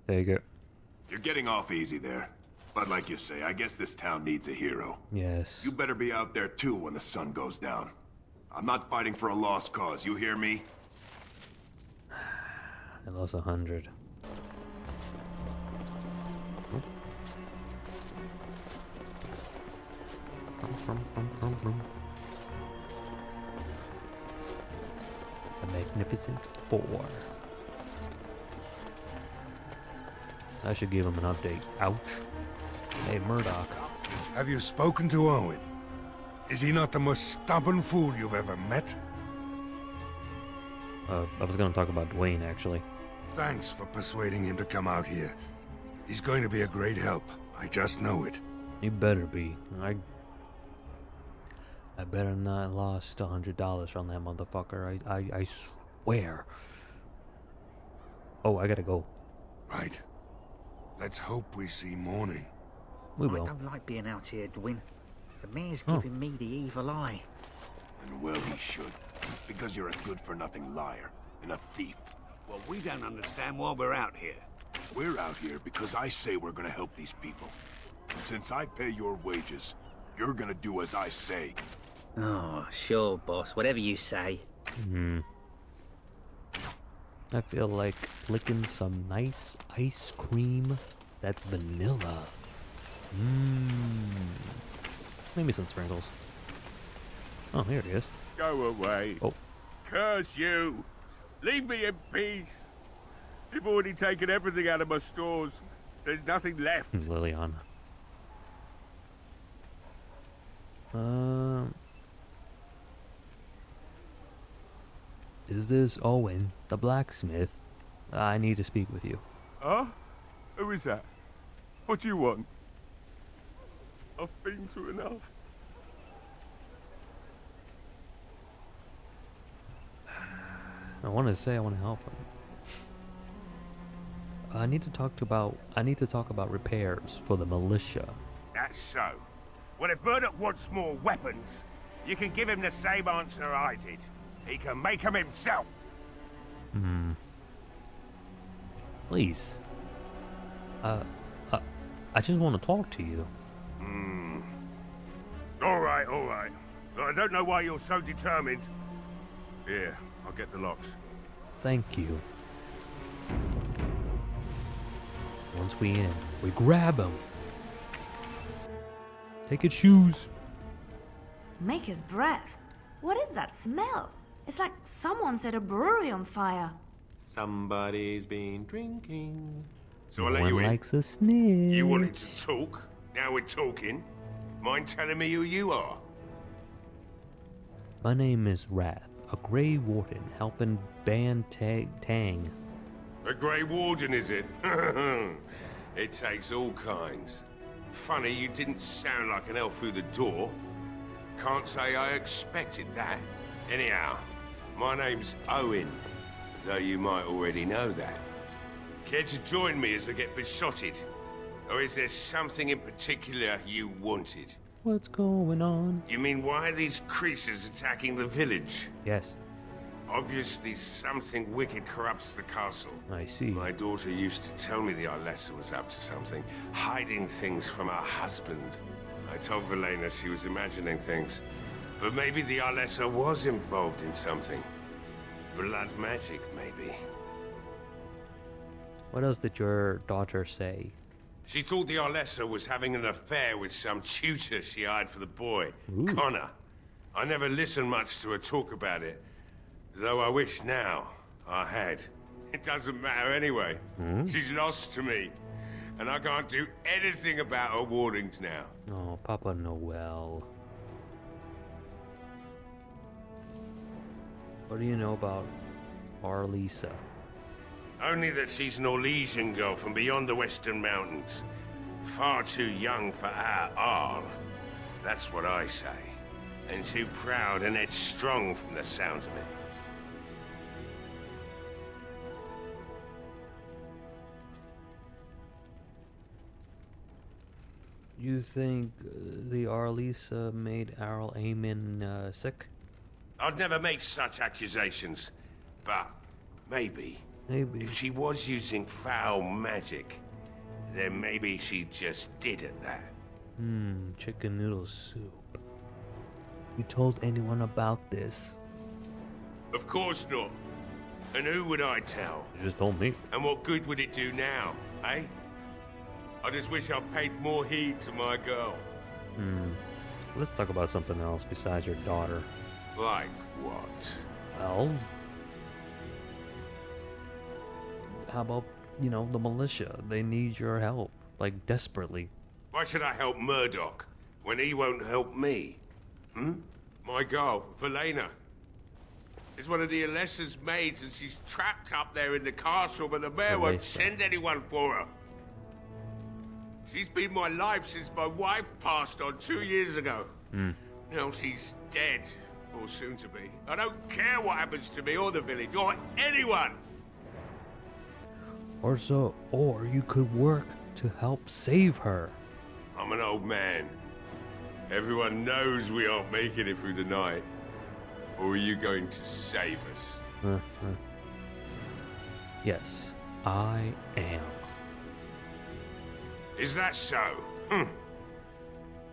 Take it. You're getting off easy there. But like you say, I guess this town needs a hero. Yes. You better be out there too when the sun goes down. I'm not fighting for a lost cause, you hear me? I lost 100. The Magnificent Four. I should give him an update. Ouch. Hey, Murdoch. Have you spoken to Owen? Is he not the most stubborn fool you've ever met? I was gonna talk about Dwayne, actually. Thanks for persuading him to come out here. He's going to be a great help. I just know it. He better be. I better not lost $100 from that motherfucker. I swear. Oh, I gotta go. Right. Let's hope we see morning. We will. I don't like being out here, Dwyn. The mayor's giving me the evil eye. And well he should. Because you're a good-for-nothing liar and a thief. Well, we don't understand why we're out here. We're out here because I say we're gonna help these people. And since I pay your wages, you're gonna do as I say. Oh, sure, boss. Whatever you say. I feel like licking some nice ice cream that's vanilla. Maybe some sprinkles. Oh, here he is. Go away. Oh. Curse you. Leave me in peace. They've already taken everything out of my stores. There's nothing left. Liliana. Is this Owen, the blacksmith? I need to speak with you. Huh? Who is that? What do you want? I've been through enough. I want to say I want to help him. I need to talk about repairs for the militia. That's so. Well, if Murdoch wants more weapons, you can give him the same answer I did. He can make them himself. Please. I just want to talk to you. All right, all right. I don't know why you're so determined. Here, I'll get the locks. Thank you. Once we grab him. Take his shoes. Maker's breath. What is that smell? It's like someone set a brewery on fire. Somebody's been drinking. So I'll let you in. Likes a snitch. You wanted to talk? Now we're talking. Mind telling me who you are? My name is Wrath, a Grey Warden helping ban Tang. A Grey Warden, is it? It takes all kinds. Funny you didn't sound like an elf through the door. Can't say I expected that. Anyhow, my name's Owen, though you might already know that. Care to join me as I get besotted? Or is there something in particular you wanted? What's going on? You mean why are these creatures attacking the village? Yes. Obviously something wicked corrupts the castle. I see. My daughter used to tell me the Arlessa was up to something, hiding things from her husband. I told Velena she was imagining things. But maybe the Arlessa was involved in something. Blood magic, maybe. What else did your daughter say? She thought the Arlessa was having an affair with some tutor she hired for the boy, Connor. I never listened much to her talk about it, though I wish now I had. It doesn't matter anyway. She's lost to me, and I can't do anything about her warnings now. Oh, Papa Noel. What do you know about Arlissa? Only that she's an Orlesian girl from beyond the Western Mountains. Far too young for our Arl. That's what I say. And too proud and headstrong from the sounds of it. You think the Arlissa made Arl Aemon sick? I'd never make such accusations, but maybe. Maybe. If she was using foul magic, then maybe she just did it that. Chicken noodle soup. You told anyone about this? Of course not. And who would I tell? You just told me. And what good would it do now, eh? I just wish I paid more heed to my girl. Let's talk about something else besides your daughter. Like what? Well, how about, you know, the militia? They need your help, like, desperately. Why should I help Murdoch when he won't help me? My girl, Velena, is one of the Alessa's maids, and she's trapped up there in the castle, but the mayor won't send anyone for her. She's been my life since my wife passed on 2 years ago. Now she's dead, or soon to be. I don't care what happens to me or the village, or anyone! Or you could work to help save her. I'm an old man. Everyone knows we aren't making it through the night. Or are you going to save us? Yes, I am. Is that so?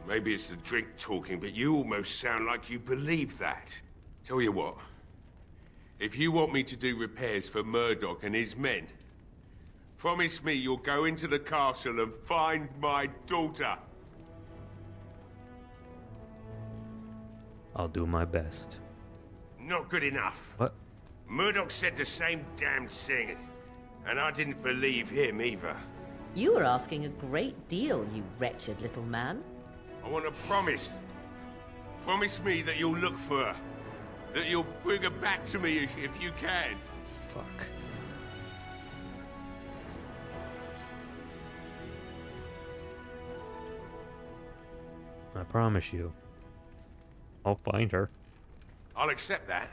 Maybe it's the drink talking, but you almost sound like you believe that. Tell you what, if you want me to do repairs for Murdoch and his men, promise me you'll go into the castle and find my daughter. I'll do my best. Not good enough. What? Murdoch said the same damn thing, and I didn't believe him either. You were asking a great deal, you wretched little man. I want a promise. Promise me that you'll look for her. That you'll bring her back to me if you can. Fuck. I promise you. I'll find her. I'll accept that.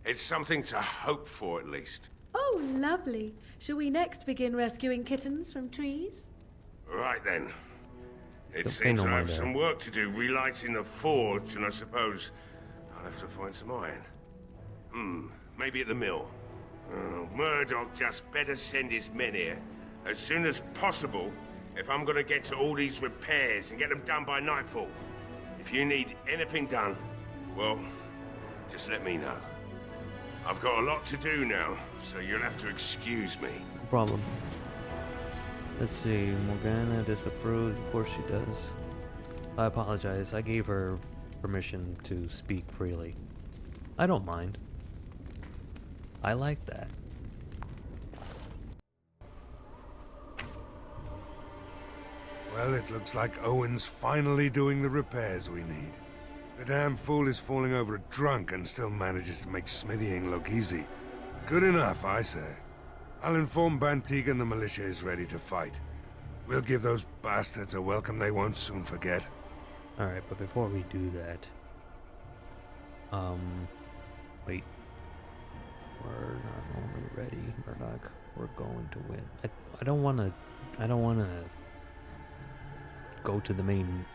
It's something to hope for, at least. Oh, lovely. Shall we next begin rescuing kittens from trees? Right then. It Don't pay seems no I have mind some work to do relighting the forge, and I suppose I'll have to find some iron. Maybe at the mill. Oh, Murdoch just better send his men here as soon as possible if I'm gonna get to all these repairs and get them done by nightfall. If you need anything done, well, just let me know. I've got a lot to do now, so you'll have to excuse me. No problem. Let's see, Morgana disapproves, of course she does. I apologize, I gave her permission to speak freely. I don't mind. I like that. Well, it looks like Owen's finally doing the repairs we need. The damn fool is falling over drunk and still manages to make smithying look easy. Good enough, I say. I'll inform Bantig and the militia is ready to fight. We'll give those bastards a welcome they won't soon forget. Alright, but before we do that... Wait. We're not only ready, Murdoch. We're going to win. I don't wanna go to the main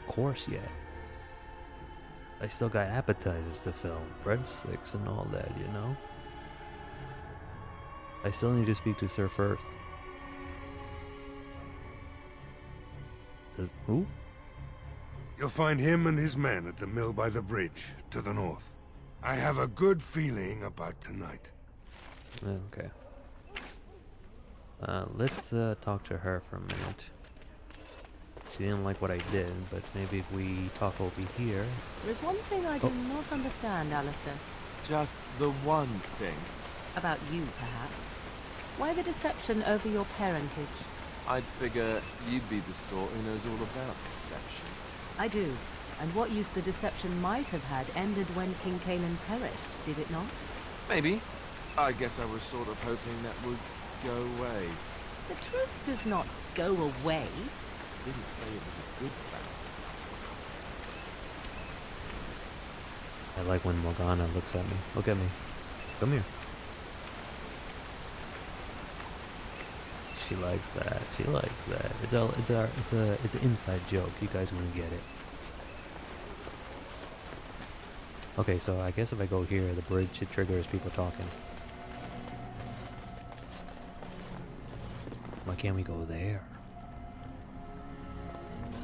course yet. I still got appetizers to fill, breadsticks and all that, you know? I still need to speak to Sir Firth. Who? You'll find him and his men at the mill by the bridge, to the north. I have a good feeling about tonight. Okay. Let's talk to her for a minute. She didn't like what I did, but maybe if we talk over here... There's one thing I do not understand, Alistair. Just the one thing. About you, perhaps. Why the deception over your parentage? I'd figure you'd be the sort who knows all about deception. I do. And what use the deception might have had ended when King Caelan perished, did it not? Maybe. I guess I was sort of hoping that would go away. The truth does not go away. I didn't say it was a good plan. I like when Morgana looks at me. Look at me. Come here. She likes that. She likes that. It's an inside joke. You guys wouldn't get it. Okay, so I guess if I go here, the bridge, it triggers people talking. Why can't we go there?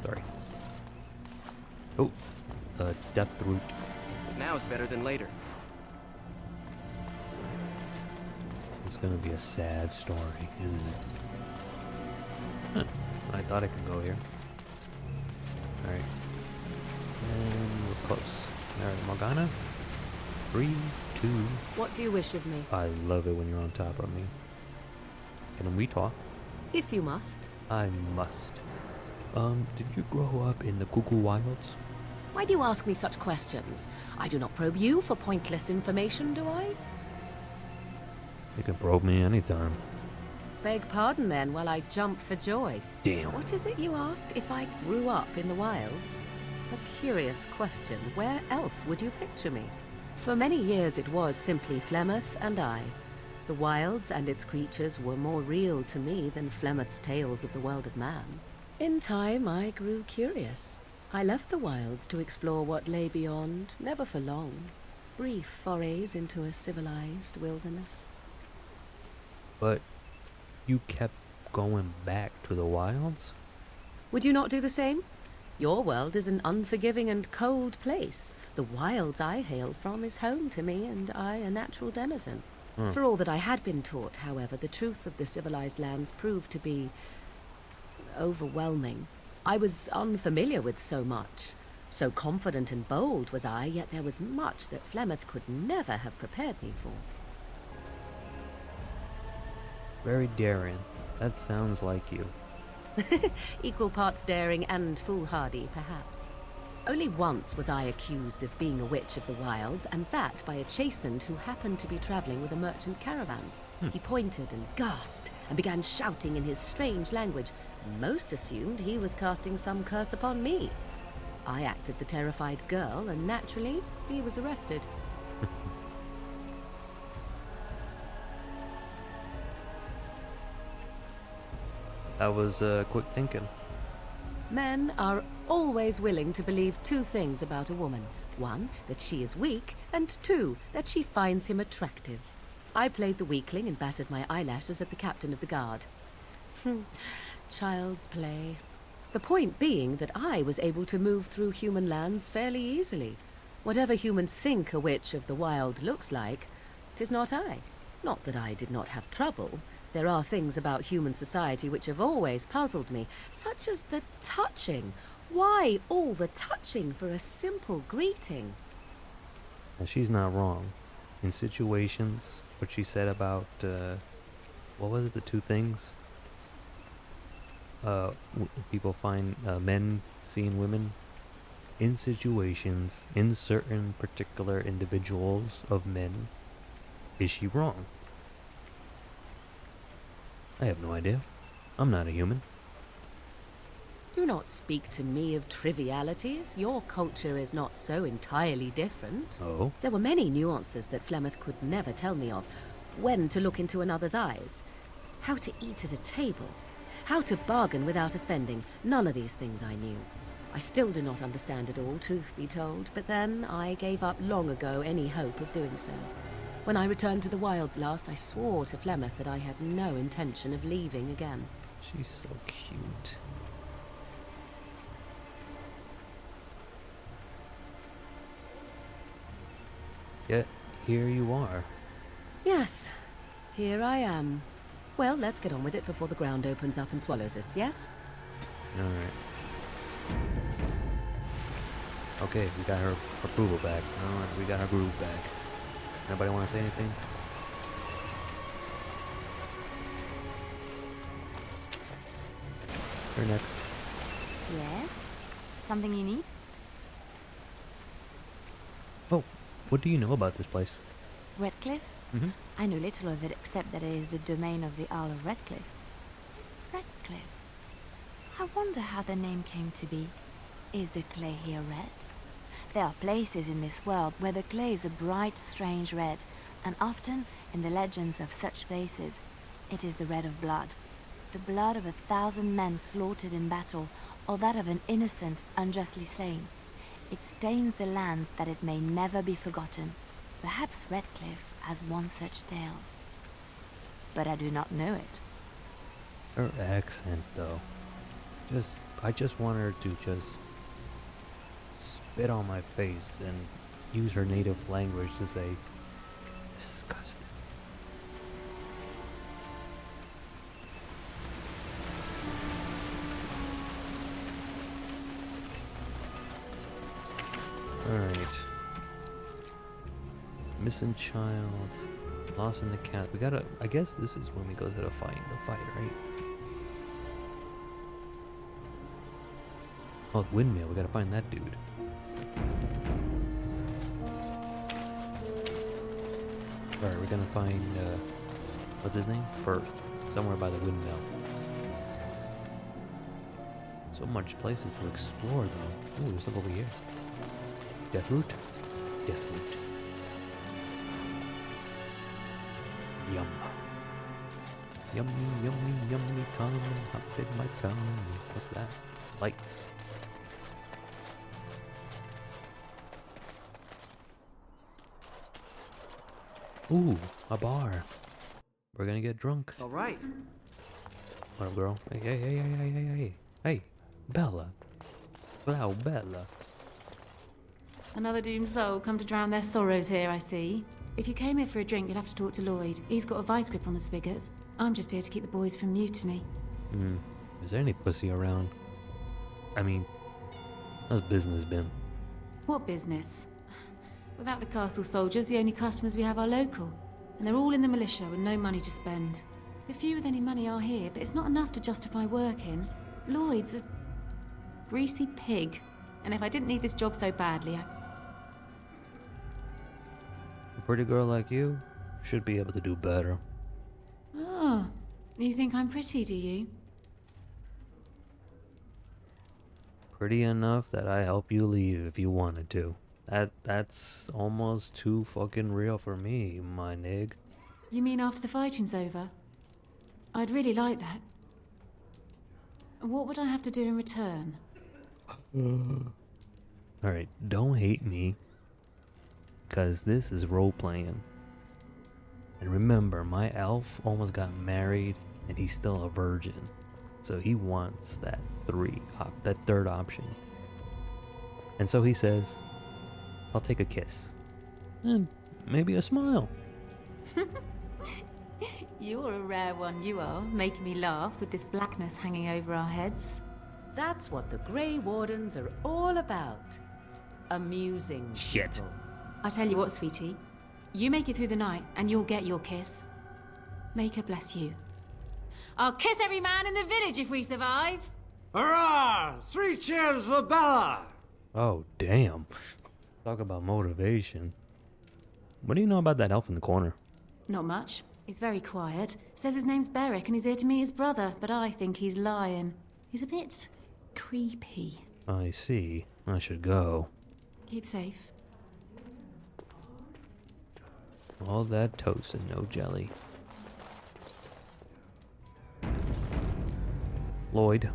Sorry. Oh, death root. Now's better than later. It's gonna be a sad story, isn't it? Huh. I thought I could go here. Alright. And we're close. Alright, Morgana. 3, 2... What do you wish of me? I love it when you're on top of me. Can we talk? If you must. I must. Did you grow up in the Cuckoo Wilds? Why do you ask me such questions? I do not probe you for pointless information, do I? You can probe me anytime. Beg pardon then while I jump for joy. Damn. What is it you asked if I grew up in the wilds? A curious question. Where else would you picture me? For many years it was simply Flemeth and I. The wilds and its creatures were more real to me than Flemeth's tales of the world of man. In time I grew curious. I left the wilds to explore what lay beyond, never for long. Brief forays into a civilized wilderness. But you kept going back to the wilds? Would you not do the same? Your world is an unforgiving and cold place. The wilds I hail from is home to me, and I a natural denizen. For all that I had been taught, however, the truth of the civilized lands proved to be overwhelming. I was unfamiliar with so much. So confident and bold was I, yet there was much that Flemeth could never have prepared me for. Very daring. That sounds like you. Equal parts daring and foolhardy, perhaps. Only once was I accused of being a witch of the wilds, and that by a chastened who happened to be traveling with a merchant caravan. He pointed and gasped and began shouting in his strange language. Most assumed he was casting some curse upon me. I acted the terrified girl, and naturally, he was arrested. That was quick thinking. Men are always willing to believe two things about a woman. One, that she is weak, and two, that she finds him attractive. I played the weakling and battered my eyelashes at the captain of the guard. Child's play. The point being that I was able to move through human lands fairly easily. Whatever humans think a witch of the wild looks like, 'tis not I. Not that I did not have trouble. There are things about human society which have always puzzled me, such as the touching. Why all the touching for a simple greeting? And she's not wrong. In situations, what she said about, what was it, the two things? People find men seeing women in situations, in certain particular individuals of men. Is she wrong? I have no idea. I'm not a human. Do not speak to me of trivialities. Your culture is not so entirely different. Oh? There were many nuances that Flemeth could never tell me of. When to look into another's eyes. How to eat at a table. How to bargain without offending. None of these things I knew. I still do not understand it all, truth be told, but then I gave up long ago any hope of doing so. When I returned to the wilds last, I swore to Flemeth that I had no intention of leaving again. She's so cute. Yet, here you are. Yes, here I am. Well, let's get on with it before the ground opens up and swallows us, yes? Alright. Okay, we got her approval back. Alright, we got her groove back. Nobody want to say anything? You're next. Yes? Something you need? Oh, what do you know about this place? Redcliffe? Mm-hmm. I know little of it except that it is the domain of the Earl of Redcliffe. Redcliffe? I wonder how the name came to be. Is the clay here red? There are places in this world where the clay is a bright, strange red, and often, in the legends of such places, it is the red of blood. The blood of 1,000 men slaughtered in battle, or that of an innocent, unjustly slain. It stains the land that it may never be forgotten. Perhaps Redcliffe has one such tale. But I do not know it. Her accent, though. I just want her to just spit on my face and use her native language to say, disgusting. Alright. Missing child. Lost in the cat. We gotta, I guess this is when we go to the fight, right? Oh, windmill. We gotta find that dude. Alright, we're gonna find, what's his name? Firth. Somewhere by the windmill. So much places to explore, though. Ooh, there's stuff over here. Deathroot? Deathroot. Yum. Yummy, yummy, yummy, come and hop in my tongue. What's that? Lights. Ooh, a bar. We're gonna get drunk. All right. What up, girl? Hey. Hey, Bella. Wow, Bella. Another doomed soul come to drown their sorrows here, I see. If you came here for a drink, you'll have to talk to Lloyd. He's got a vice grip on the spigots. I'm just here to keep the boys from mutiny. Is there any pussy around? I mean, how's business been? What business? Without the castle soldiers, the only customers we have are local. And they're all in the militia with no money to spend. The few with any money are here, but it's not enough to justify working. Lloyd's a greasy pig, and if I didn't need this job so badly, A pretty girl like you should be able to do better. Oh, you think I'm pretty, do you? Pretty enough that I help you leave if you wanted to. That's almost too fucking real for me, my nig. You mean after the fighting's over? I'd really like that. What would I have to do in return? Alright, don't hate me. Because this is role-playing. And remember, my elf almost got married and he's still a virgin. So he wants that third option. And so he says, I'll take a kiss. And maybe a smile. You're a rare one, you are, making me laugh with this blackness hanging over our heads. That's what the Grey Wardens are all about. Amusing people. I tell you what, sweetie. You make it through the night and you'll get your kiss. Make her bless you. I'll kiss every man in the village if we survive. Hurrah! 3 cheers for Bella! Oh, damn. Talk about motivation. What do you know about that elf in the corner? Not much. He's very quiet. Says his name's Beric and he's here to meet his brother, but I think he's lying. He's a bit creepy. I see. I should go. Keep safe. All that toast and no jelly. Lloyd.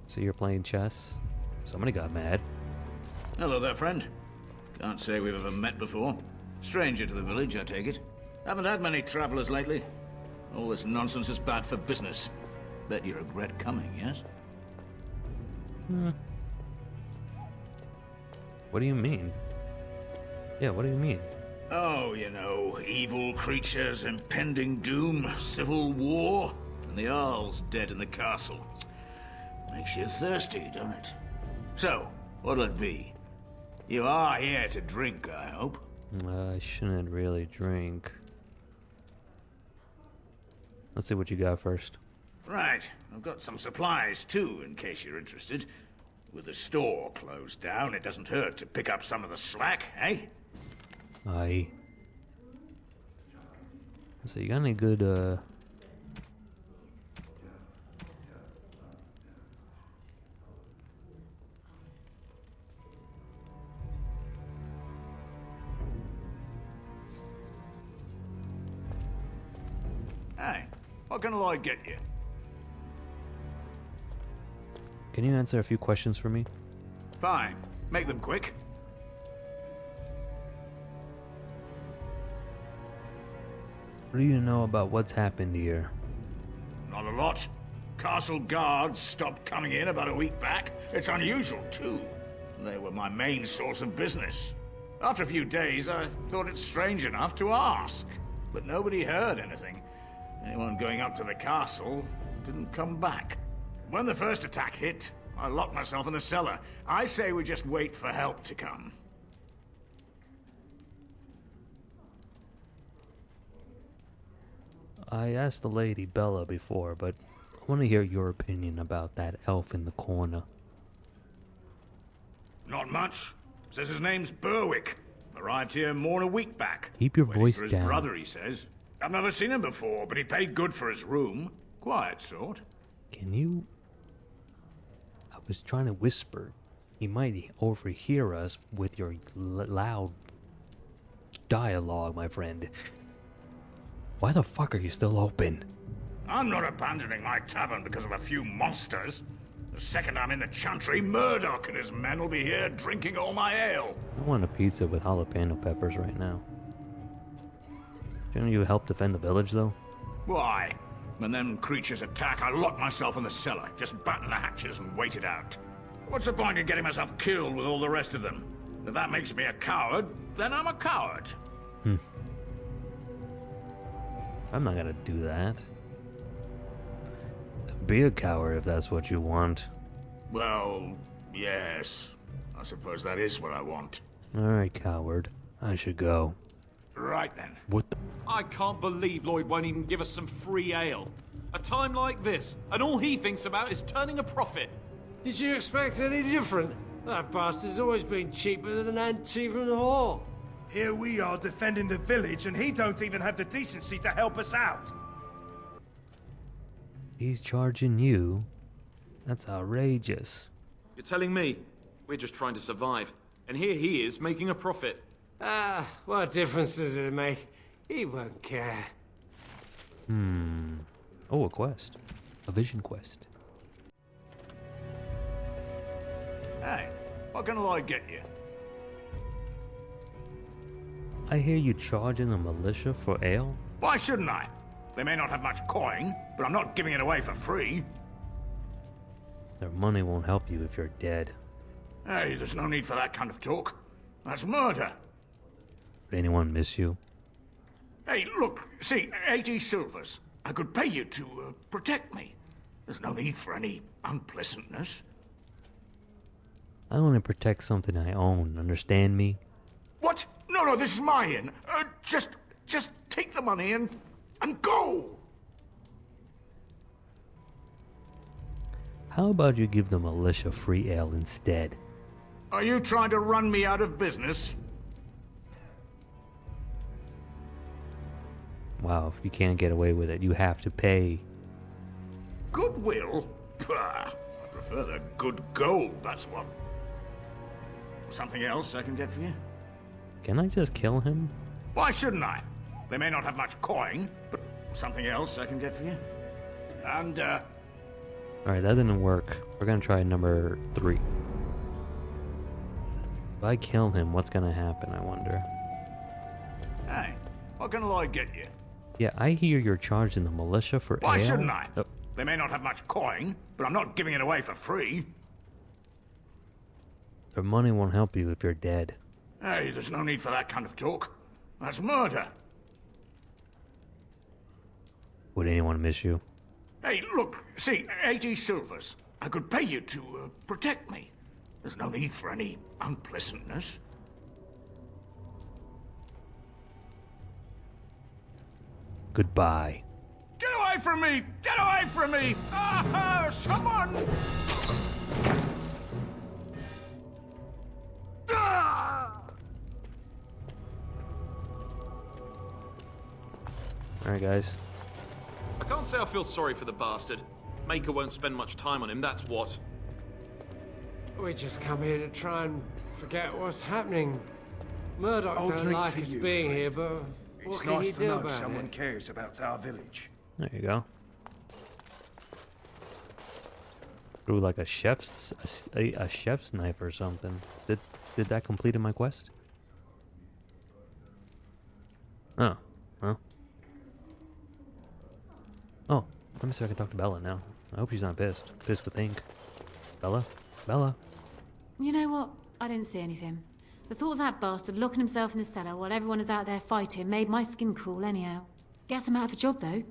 See you're playing chess? Somebody got mad. Hello there, friend. Can't say we've ever met before. Stranger to the village, I take it. Haven't had many travelers lately. All this nonsense is bad for business. Bet you regret coming, yes? What do you mean? Yeah, what do you mean? Oh, you know, evil creatures, impending doom, civil war, and the Earl's dead in the castle. Makes you thirsty, don't it? So, what'll it be? You are here to drink, I hope. I shouldn't really drink. Let's see what you got first. Right, I've got some supplies too, in case you're interested. With the store closed down, it doesn't hurt to pick up some of the slack, eh? Aye. So you got any good, Hey, what can Lloyd get you? Can you answer a few questions for me? Fine. Make them quick. What do you know about what's happened here? Not a lot. Castle guards stopped coming in about a week back. It's unusual, too. They were my main source of business. After a few days, I thought it strange enough to ask. But nobody heard anything. Anyone going up to the castle didn't come back. When the first attack hit, I locked myself in the cellar. I say we just wait for help to come. I asked the lady Bella before, but I want to hear your opinion about that elf in the corner. Not much. Says his name's Berwick. Arrived here more than a week back. Keep your Waiting voice for his down. brother, he says. I've never seen him before, but he paid good for his room. Quiet sort. Can you... I was trying to whisper. He might overhear us with your loud dialogue, my friend. Why the fuck are you still open? I'm not abandoning my tavern because of a few monsters. The second I'm in the chantry, Murdoch and his men will be here drinking all my ale. I want a pizza with jalapeno peppers right now. Shouldn't you help defend the village, though? Why? When them creatures attack, I lock myself in the cellar, just batten the hatches and wait it out. What's the point in getting myself killed with all the rest of them? If that makes me a coward, then I'm a coward. I'm not gonna do that. Be a coward if that's what you want. Well, yes. I suppose that is what I want. Alright, coward. I should go. Right then. What the... I can't believe Lloyd won't even give us some free ale. A time like this, and all he thinks about is turning a profit. Did you expect any different? That bastard's always been cheaper than an tea from the hall. Here we are defending the village, and he don't even have the decency to help us out. He's charging you. That's outrageous. You're telling me we're just trying to survive, and here he is making a profit. Ah, what difference does it make? He won't care. Oh, a quest. A vision quest. Hey, what can I get you? I hear you charging the militia for ale? Why shouldn't I? They may not have much coin, but I'm not giving it away for free. Their money won't help you if you're dead. Hey, there's no need for that kind of talk. That's murder. Would anyone miss you? Hey, look, see, 80 silvers. I could pay you to protect me. There's no need for any unpleasantness. I want to protect something I own, understand me? What? No, this is mine. Just take the money and go. How about you give the militia free ale instead? Are you trying to run me out of business? Wow, if you can't get away with it, you have to pay. Goodwill? Pah, I prefer the good gold, that's what. Something else I can get for you? Can I just kill him? Why shouldn't I? They may not have much coin, but something else I can get for you? And, Alright, that didn't work. We're gonna try number 3. If I kill him, what's gonna happen, I wonder? Hey, what can I get you? Yeah, I hear you're charging the militia for ale. Why shouldn't I? Oh. They may not have much coin, but I'm not giving it away for free. Their money won't help you if you're dead. Hey, there's no need for that kind of talk. That's murder. Would anyone miss you? Hey, look, see, 80 silvers. I could pay you to protect me. There's no need for any unpleasantness. Goodbye. Get away from me! Get away from me! Ah, someone! Alright, guys. I can't say I feel sorry for the bastard. Maker won't spend much time on him, that's what. We just come here to try and forget what's happening. Murdoch I'll don't drink like to us you, being friend. here, but what It's can nice you to do know about someone it? cares about our village. There you go. Threw like a chef's a chef's knife or something. Did that complete my quest? Oh, well. Oh, let me see if I can talk to Bella now. I hope she's not pissed. Pissed with ink. Bella? Bella? You know what? I didn't see anything. The thought of that bastard locking himself in the cellar while everyone is out there fighting made my skin crawl anyhow. Guess I'm out of a job though.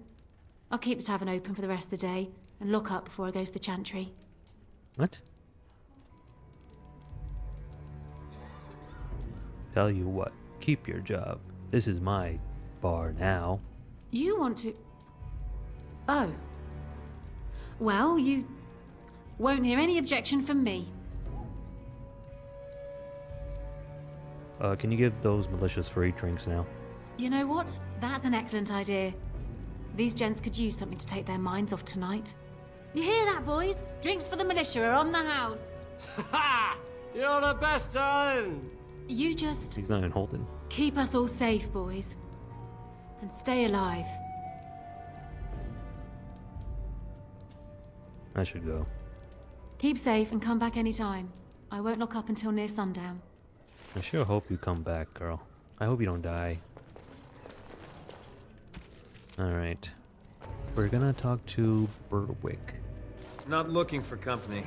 I'll keep the tavern open for the rest of the day and lock up before I go to the chantry. What? Tell you what, keep your job. This is my bar now. You want to... Oh. Well, you won't hear any objection from me. Can you give those militias free drinks now? You know what? That's an excellent idea. These gents could use something to take their minds off tonight. You hear that, boys? Drinks for the militia are on the house. Ha! You're the best, darling! You just He's not even holding. keep us all safe, boys. And stay alive. I should go. Keep safe and come back anytime. I won't lock up until near sundown. I sure hope you come back, girl. I hope you don't die. Alright. We're gonna talk to Berwick. Not looking for company.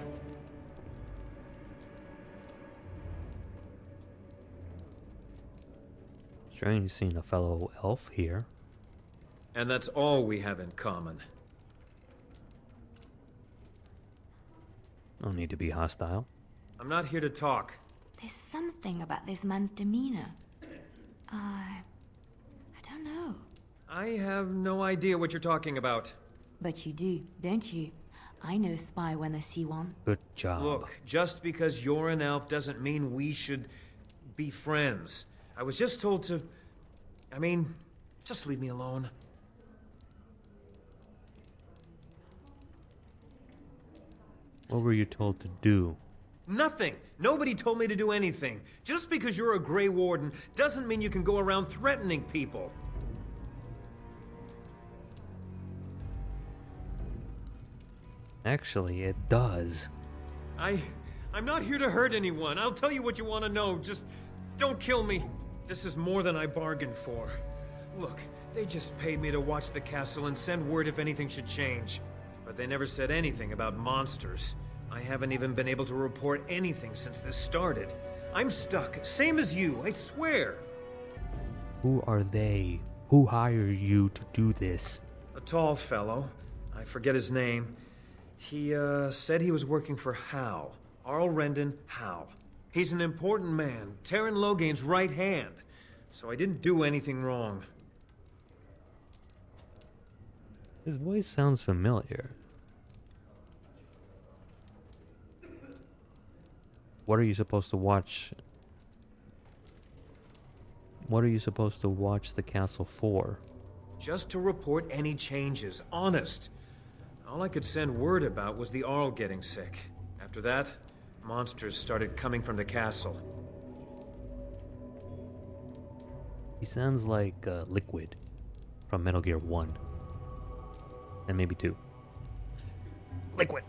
Strange seeing a fellow elf here. And that's all we have in common. No need to be hostile. I'm not here to talk. There's something about this man's demeanor. I don't know. I have no idea what you're talking about. But you do, don't you? I know spy when I see one. Good job. Look, just because you're an elf doesn't mean we should be friends. I was just told to... I mean, just leave me alone. What were you told to do? Nothing. Nobody told me to do anything. Just because you're a Grey Warden doesn't mean you can go around threatening people. Actually, it does. I'm not here to hurt anyone. I'll tell you what you want to know. Just don't kill me. This is more than I bargained for. Look, they just paid me to watch the castle and send word if anything should change. But they never said anything about monsters. I haven't even been able to report anything since this started. I'm stuck, same as you, I swear. Who are they? Who hired you to do this? A tall fellow. I forget his name. He, said he was working for Hal. Arl Rendon Hal. He's an important man, Terran Logain's right hand. So I didn't do anything wrong. His voice sounds familiar. What are you supposed to watch? What are you supposed to watch the castle for? Just to report any changes, honest. All I could send word about was the Arl getting sick. After that, monsters started coming from the castle. He sounds like Liquid from Metal Gear 1. And maybe 2. Liquid!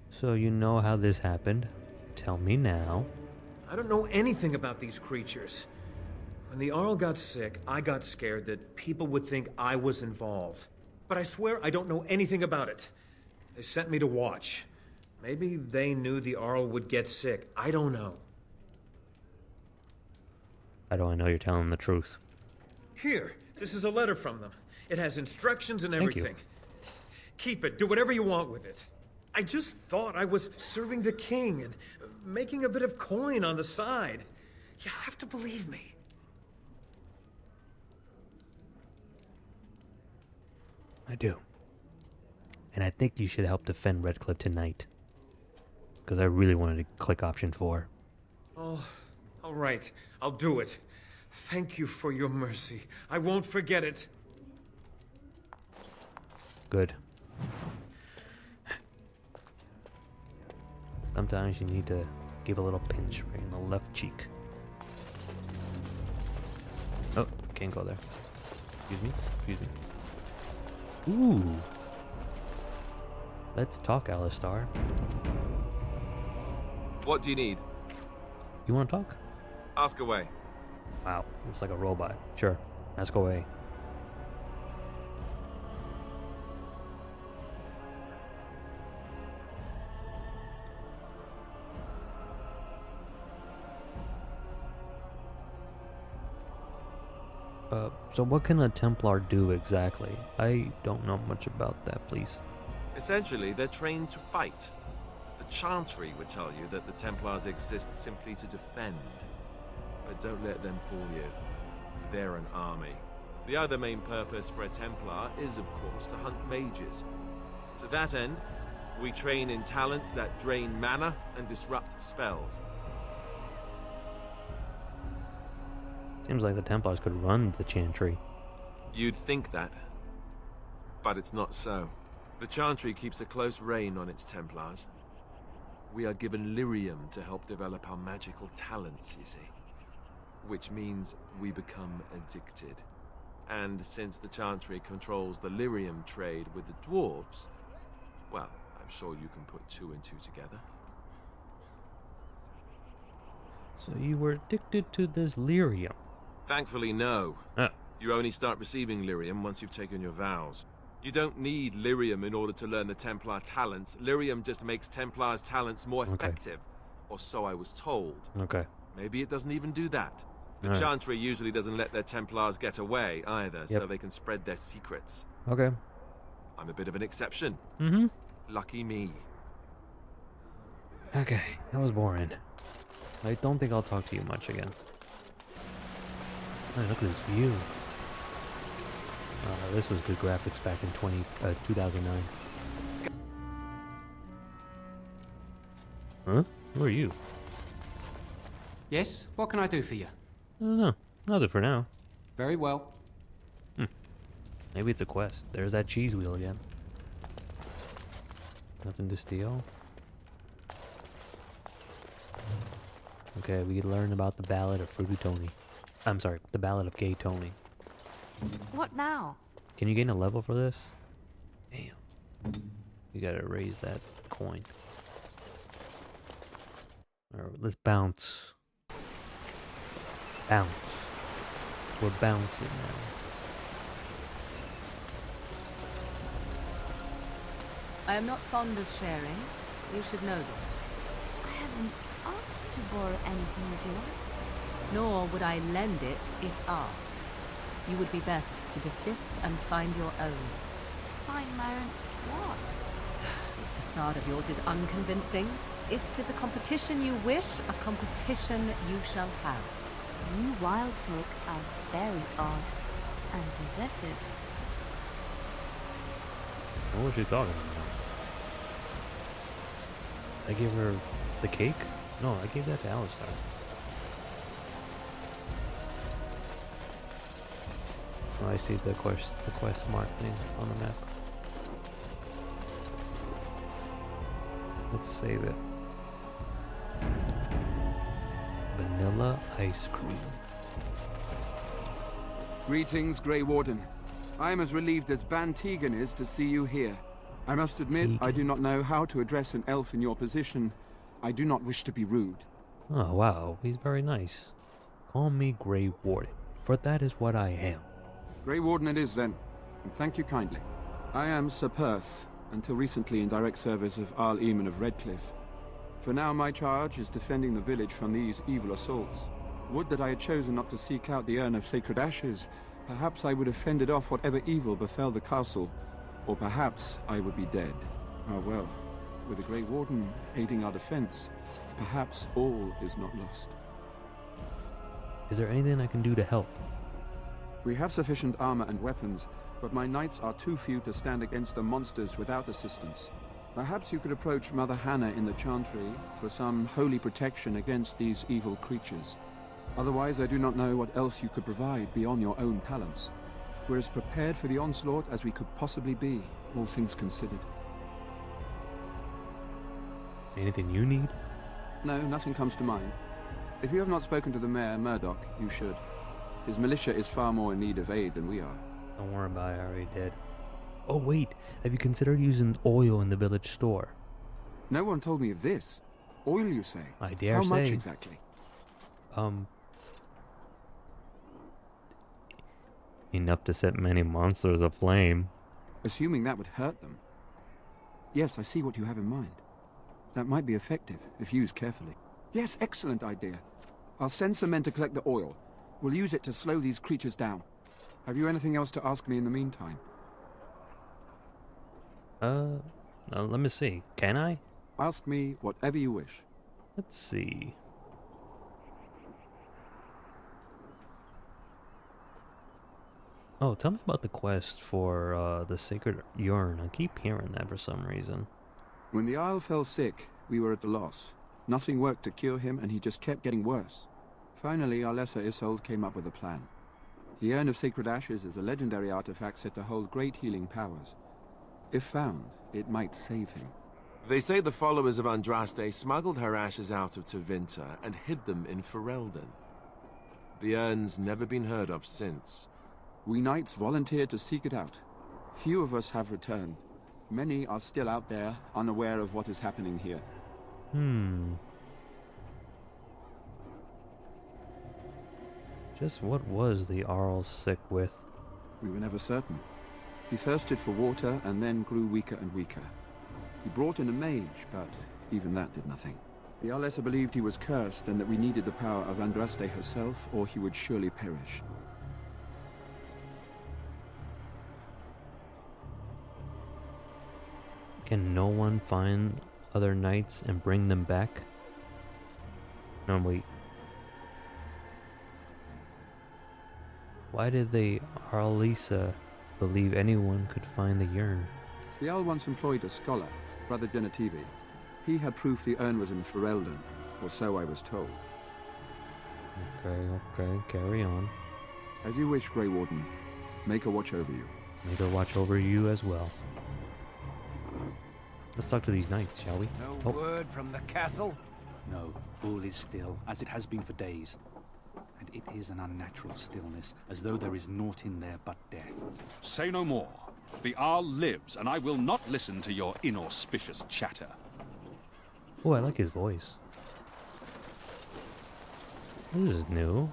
So you know how this happened. Tell me now. I don't know anything about these creatures. When the Arl got sick, I got scared that people would think I was involved. But I swear I don't know anything about it. They sent me to watch. Maybe they knew the Arl would get sick. I don't know. How do I know you're telling the truth? Here, this is a letter from them. It has instructions and Thank you. everything. Keep it. Do whatever you want with it. I just thought I was serving the king and making a bit of coin on the side. You have to believe me. I do. And I think you should help defend Redcliffe tonight. Because I really wanted to click option 4. Oh, all right. I'll do it. Thank you for your mercy. I won't forget it. Good. Sometimes you need to give a little pinch right in the left cheek. Oh, can't go there. Excuse me? Excuse me. Ooh. Let's talk, Alistar. What do you need? You want to talk? Ask away. Wow, it's like a robot. Sure, ask away. So what can a Templar do exactly? I don't know much about that, please. Essentially, they're trained to fight. The Chantry would tell you that the Templars exist simply to defend. But don't let them fool you. They're an army. The other main purpose for a Templar is, of course, to hunt mages. To that end, we train in talents that drain mana and disrupt spells. Seems like the Templars could run the Chantry. You'd think that, but it's not so. The Chantry keeps a close rein on its Templars. We are given lyrium to help develop our magical talents, you see. Which means we become addicted. And since the Chantry controls the lyrium trade with the dwarves, well, I'm sure you can put 2 and 2 together. So you were addicted to this lyrium? Thankfully, no. You only start receiving lyrium once you've taken your vows. You don't need lyrium in order to learn the Templar talents. Lyrium just makes Templars' talents more effective. Or so I was told. Okay. Maybe it doesn't even do that. The Alright. Chantry usually doesn't let their Templars get away either, Yep. so they can spread their secrets. Okay. I'm a bit of an exception. Mm-hmm. Lucky me. Okay, that was boring. I don't think I'll talk to you much again. Oh, look at this view. This was good graphics back in 2009. Huh? Who are you? Yes? What can I do for you? I don't know. Nothing for now. Very well. Maybe it's a quest. There's that cheese wheel again. Nothing to steal. Okay, we learn about the Ballad of Fruity Tony. I'm sorry, the Ballad of Gay Tony. What now? Can you gain a level for this? Damn. You gotta raise that coin. Alright, let's bounce. Bounce. We're bouncing now. I am not fond of sharing. You should know this. I haven't asked to borrow anything of yours. Nor would I lend it if asked. You would be best to desist and find your own. Find my own what? This facade of yours is unconvincing. If 'tis a competition you wish, a competition you shall have. You wild folk are very odd and possessive. What was she talking about? I gave her the cake? No, I gave that to Alistar. Oh, I see the quest mark thing on the map. Let's save it. Vanilla ice cream. Greetings, Grey Warden. I am as relieved as Ban Tegan is to see you here. I must admit, I do not know how to address an elf in your position. I do not wish to be rude. Oh, wow. He's very nice. Call me Grey Warden, for that is what I am. Grey Warden it is, then, and thank you kindly. I am Sir Perth, until recently in direct service of Arl Eamon of Redcliffe. For now, my charge is defending the village from these evil assaults. Would that I had chosen not to seek out the urn of sacred ashes. Perhaps I would have fended off whatever evil befell the castle, or perhaps I would be dead. Ah well, with the Grey Warden aiding our defense, perhaps all is not lost. Is there anything I can do to help? We have sufficient armor and weapons, but my knights are too few to stand against the monsters without assistance. Perhaps you could approach Mother Hannah in the Chantry for some holy protection against these evil creatures. Otherwise, I do not know what else you could provide beyond your own talents. We're as prepared for the onslaught as we could possibly be, all things considered. Anything you need? No, nothing comes to mind. If you have not spoken to the mayor, Murdoch, you should. His militia is far more in need of aid than we are. Don't worry about it, I already did. Oh wait, have you considered using oil in the village store? No one told me of this. Oil, you say? I dare How say. much exactly? Enough to set many monsters aflame. Assuming that would hurt them. Yes, I see what you have in mind. That might be effective, if used carefully. Yes, excellent idea. I'll send some men to collect the oil. We'll use it to slow these creatures down. Have you anything else to ask me in the meantime? Let me see. Can I? Ask me whatever you wish. Let's see. Oh, tell me about the quest for the sacred urn. I keep hearing that for some reason. When the Isle fell sick, we were at a loss. Nothing worked to cure him, and he just kept getting worse. Finally, our lesser Isolde came up with a plan. The Urn of Sacred Ashes is a legendary artifact said to hold great healing powers. If found, it might save him. They say the followers of Andraste smuggled her ashes out of Tevinter and hid them in Ferelden. The urn's never been heard of since. We knights volunteered to seek it out. Few of us have returned. Many are still out there, unaware of what is happening here. Just what was the Arl sick with? We were never certain. He thirsted for water and then grew weaker and weaker. He brought in a mage, but even that did nothing. The Arlessa believed he was cursed and that we needed the power of Andraste herself, or he would surely perish. Can no one find other knights and bring them back? No, wait. Why did the Arlisa believe anyone could find the urn? The Arl once employed a scholar, Brother Genetivi. He had proof the urn was in Ferelden, or so I was told. Okay, carry on. As you wish, Grey Warden. Make a watch over you. Make her watch over you as well. Let's talk to these knights, shall we? No word from the castle? No, all is still, as it has been for days. And it is an unnatural stillness, as though there is naught in there but death. Say no more. The Arl lives, and I will not listen to your inauspicious chatter. Oh, I like his voice. This is new.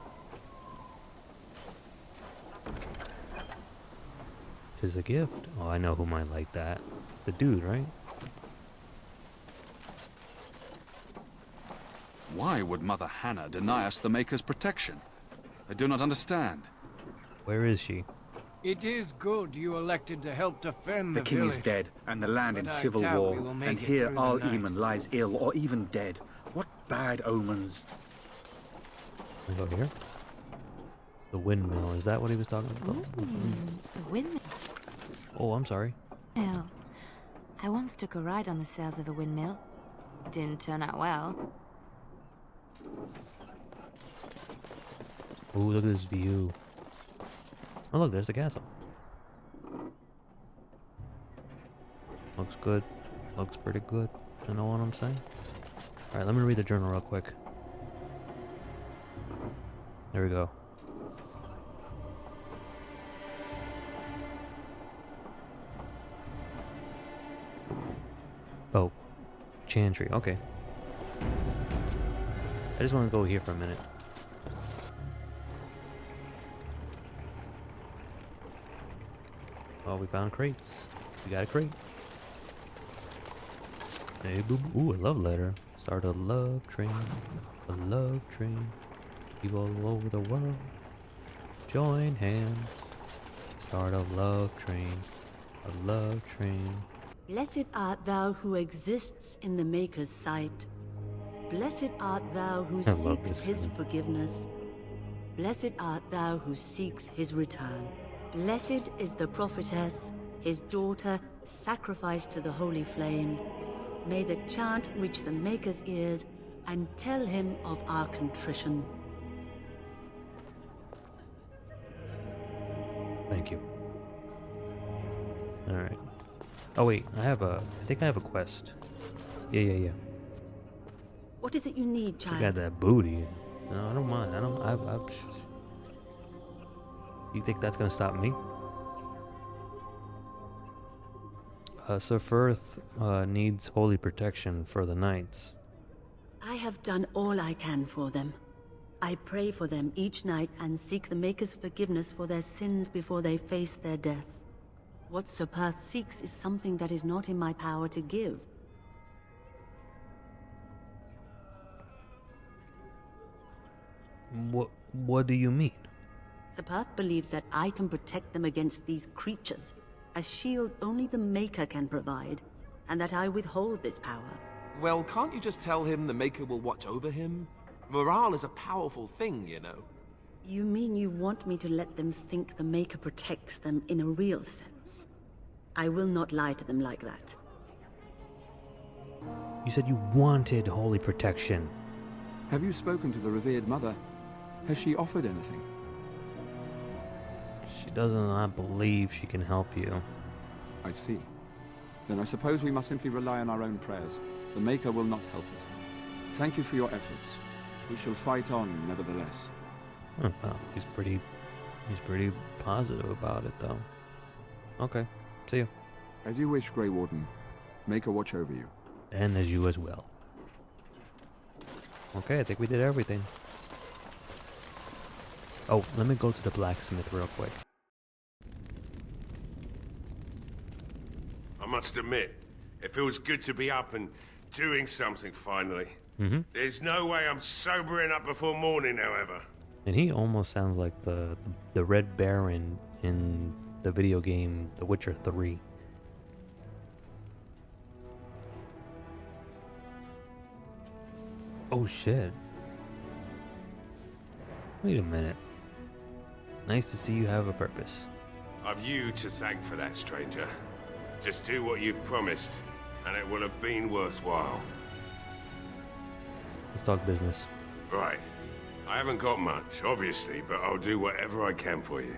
Tis a gift. Oh, I know who might like that. The dude, right? Why would Mother Hannah deny us the Maker's protection? I do not understand. Where is she? It is good you elected to help defend the king village. is dead, and the land in But I civil doubt war, we will make and it here through the Arl night. Eamon lies ill or even dead. What bad omens. Can I go here? The windmill. Is that what he was talking about? The windmill. Oh, I'm sorry. Well, I once took a ride on the sails of a windmill. Didn't turn out well. Oh, look at this view. Oh, look, there's the castle. Looks good. Looks pretty good. You know what I'm saying? Alright, let me read the journal real quick. There we go. Oh, Chantry. Okay. I just want to go here for a minute. Oh, we found crates. We got a crate. Hey, boom. Ooh, a love letter. Start a love train. A love train. People all over the world. Join hands. Start a love train. A love train. Blessed art thou who exists in the Maker's sight. Blessed art thou who I love seeks this his scene. forgiveness. Blessed art thou who seeks his return. Blessed is the prophetess, his daughter, sacrificed to the holy flame. May the chant reach the Maker's ears and tell him of our contrition. Thank you. Alright. Oh wait, I think I have a quest. Yeah. What is it you need, I child? got that booty. No, I don't mind. You think that's gonna stop me? Sir Firth needs holy protection for the knights. I have done all I can for them. I pray for them each night and seek the Maker's forgiveness for their sins before they face their deaths. What Sir Perth seeks is something that is not in my power to give. What do you mean? Sir Perth believes that I can protect them against these creatures, a shield only the Maker can provide, and that I withhold this power. Well, can't you just tell him the Maker will watch over him? Morale is a powerful thing, you know. You mean you want me to let them think the Maker protects them in a real sense? I will not lie to them like that. You said you wanted holy protection. Have you spoken to the revered mother? Has she offered anything? She does not believe she can help you. I see. Then I suppose we must simply rely on our own prayers. The Maker will not help us. Thank you for your efforts. We shall fight on, nevertheless. Oh, wow, he's pretty positive about it, though. Okay, see you. As you wish, Grey Warden. Make a watch over you. And as you as well. Okay, I think we did everything. Oh, let me go to the blacksmith real quick. I must admit, it feels good to be up and doing something finally. Mm-hmm. There's no way I'm sobering up before morning, however. And he almost sounds like the Red Baron in the video game The Witcher 3. Oh shit. Wait a minute. Nice to see you have a purpose. I've you to thank for that, stranger. Just do what you've promised, and it will have been worthwhile. Let's talk business. Right. I haven't got much, obviously, but I'll do whatever I can for you.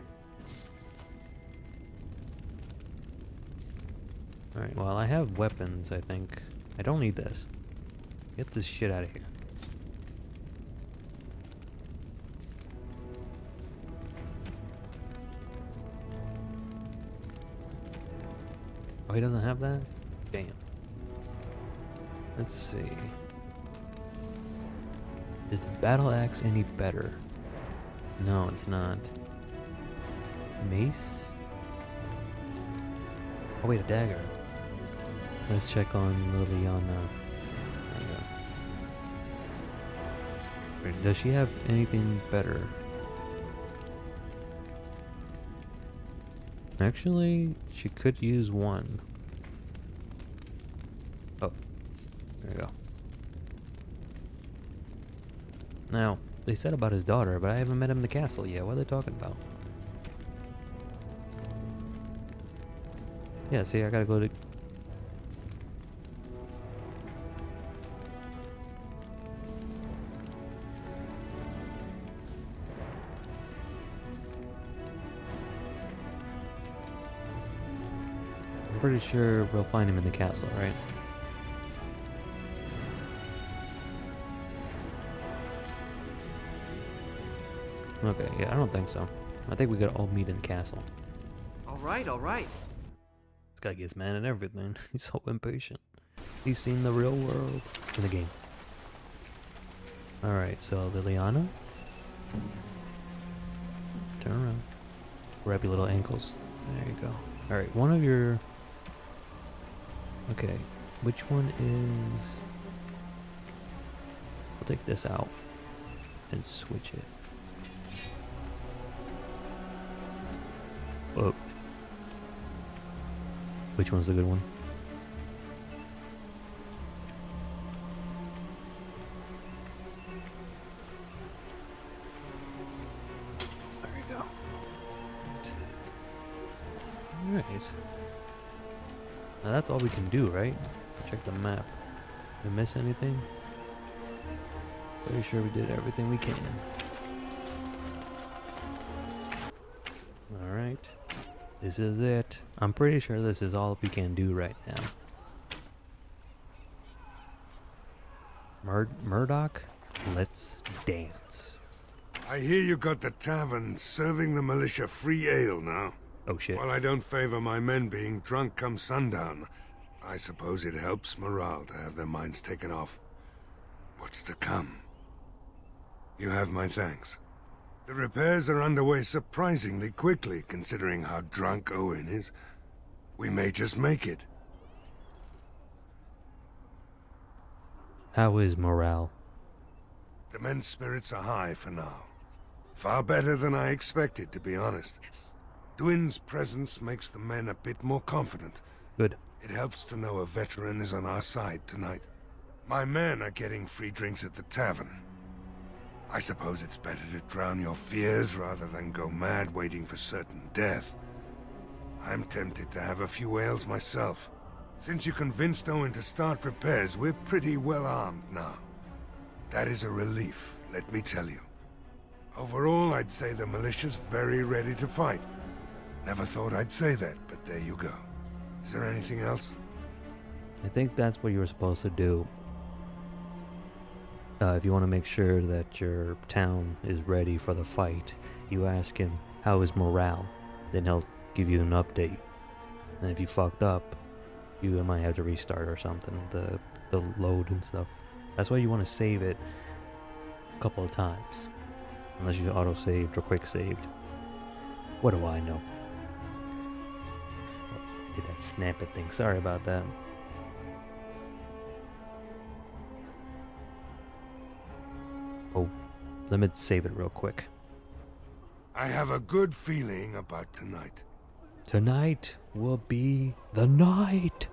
Alright, well, I have weapons, I think. I don't need this. Get this shit out of here. Oh, he doesn't have that? Damn. Let's see. Is the battle axe any better? No, it's not. Mace? Oh wait, a dagger. Let's check on Liliana. Does she have anything better? Actually, she could use one. Oh, there you go. Now, they said about his daughter, but I haven't met him in the castle yet. What are they talking about? Yeah, see, I gotta go to... I'm pretty sure we'll find him in the castle, right? Okay, yeah, I don't think so. I think we gotta all meet in the castle. Alright, alright. This guy gets mad at everything. He's so impatient. He's seen the real world in the game. Alright, so Liliana. Turn around. Grab your little ankles. There you go. Alright, one of your... Okay, which one is... We'll take this out and switch it. Oh. Which one's the good one? There we go. Alright. Now that's all we can do, right? Check the map. Did I miss anything? Pretty sure we did everything we can. Alright. This is it. I'm pretty sure this is all we can do right now. Murdoch, let's dance. I hear you got the tavern serving the militia free ale now. Oh shit. While I don't favor my men being drunk come sundown, I suppose it helps morale to have their minds taken off what's to come. You have my thanks. The repairs are underway surprisingly quickly, considering how drunk Owen is. We may just make it. How is morale? The men's spirits are high for now. Far better than I expected, to be honest. Yes. Dwin's presence makes the men a bit more confident. Good. It helps to know a veteran is on our side tonight. My men are getting free drinks at the tavern. I suppose it's better to drown your fears rather than go mad waiting for certain death. I'm tempted to have a few ales myself. Since you convinced Owen to start repairs, we're pretty well armed now. That is a relief, let me tell you. Overall, I'd say the militia's very ready to fight. Never thought I'd say that, but there you go. Is there anything else? I think that's what you were supposed to do. If you want to make sure that your town is ready for the fight, you ask him, how is morale? Then he'll give you an update. And if you fucked up, you might have to restart or something, the load and stuff. That's why you want to save it a couple of times. Unless you auto-saved or quick-saved. What do I know? Oh, I did that snap it thing. Sorry about that. Oh, let me save it real quick. I have a good feeling about tonight. Tonight will be the night.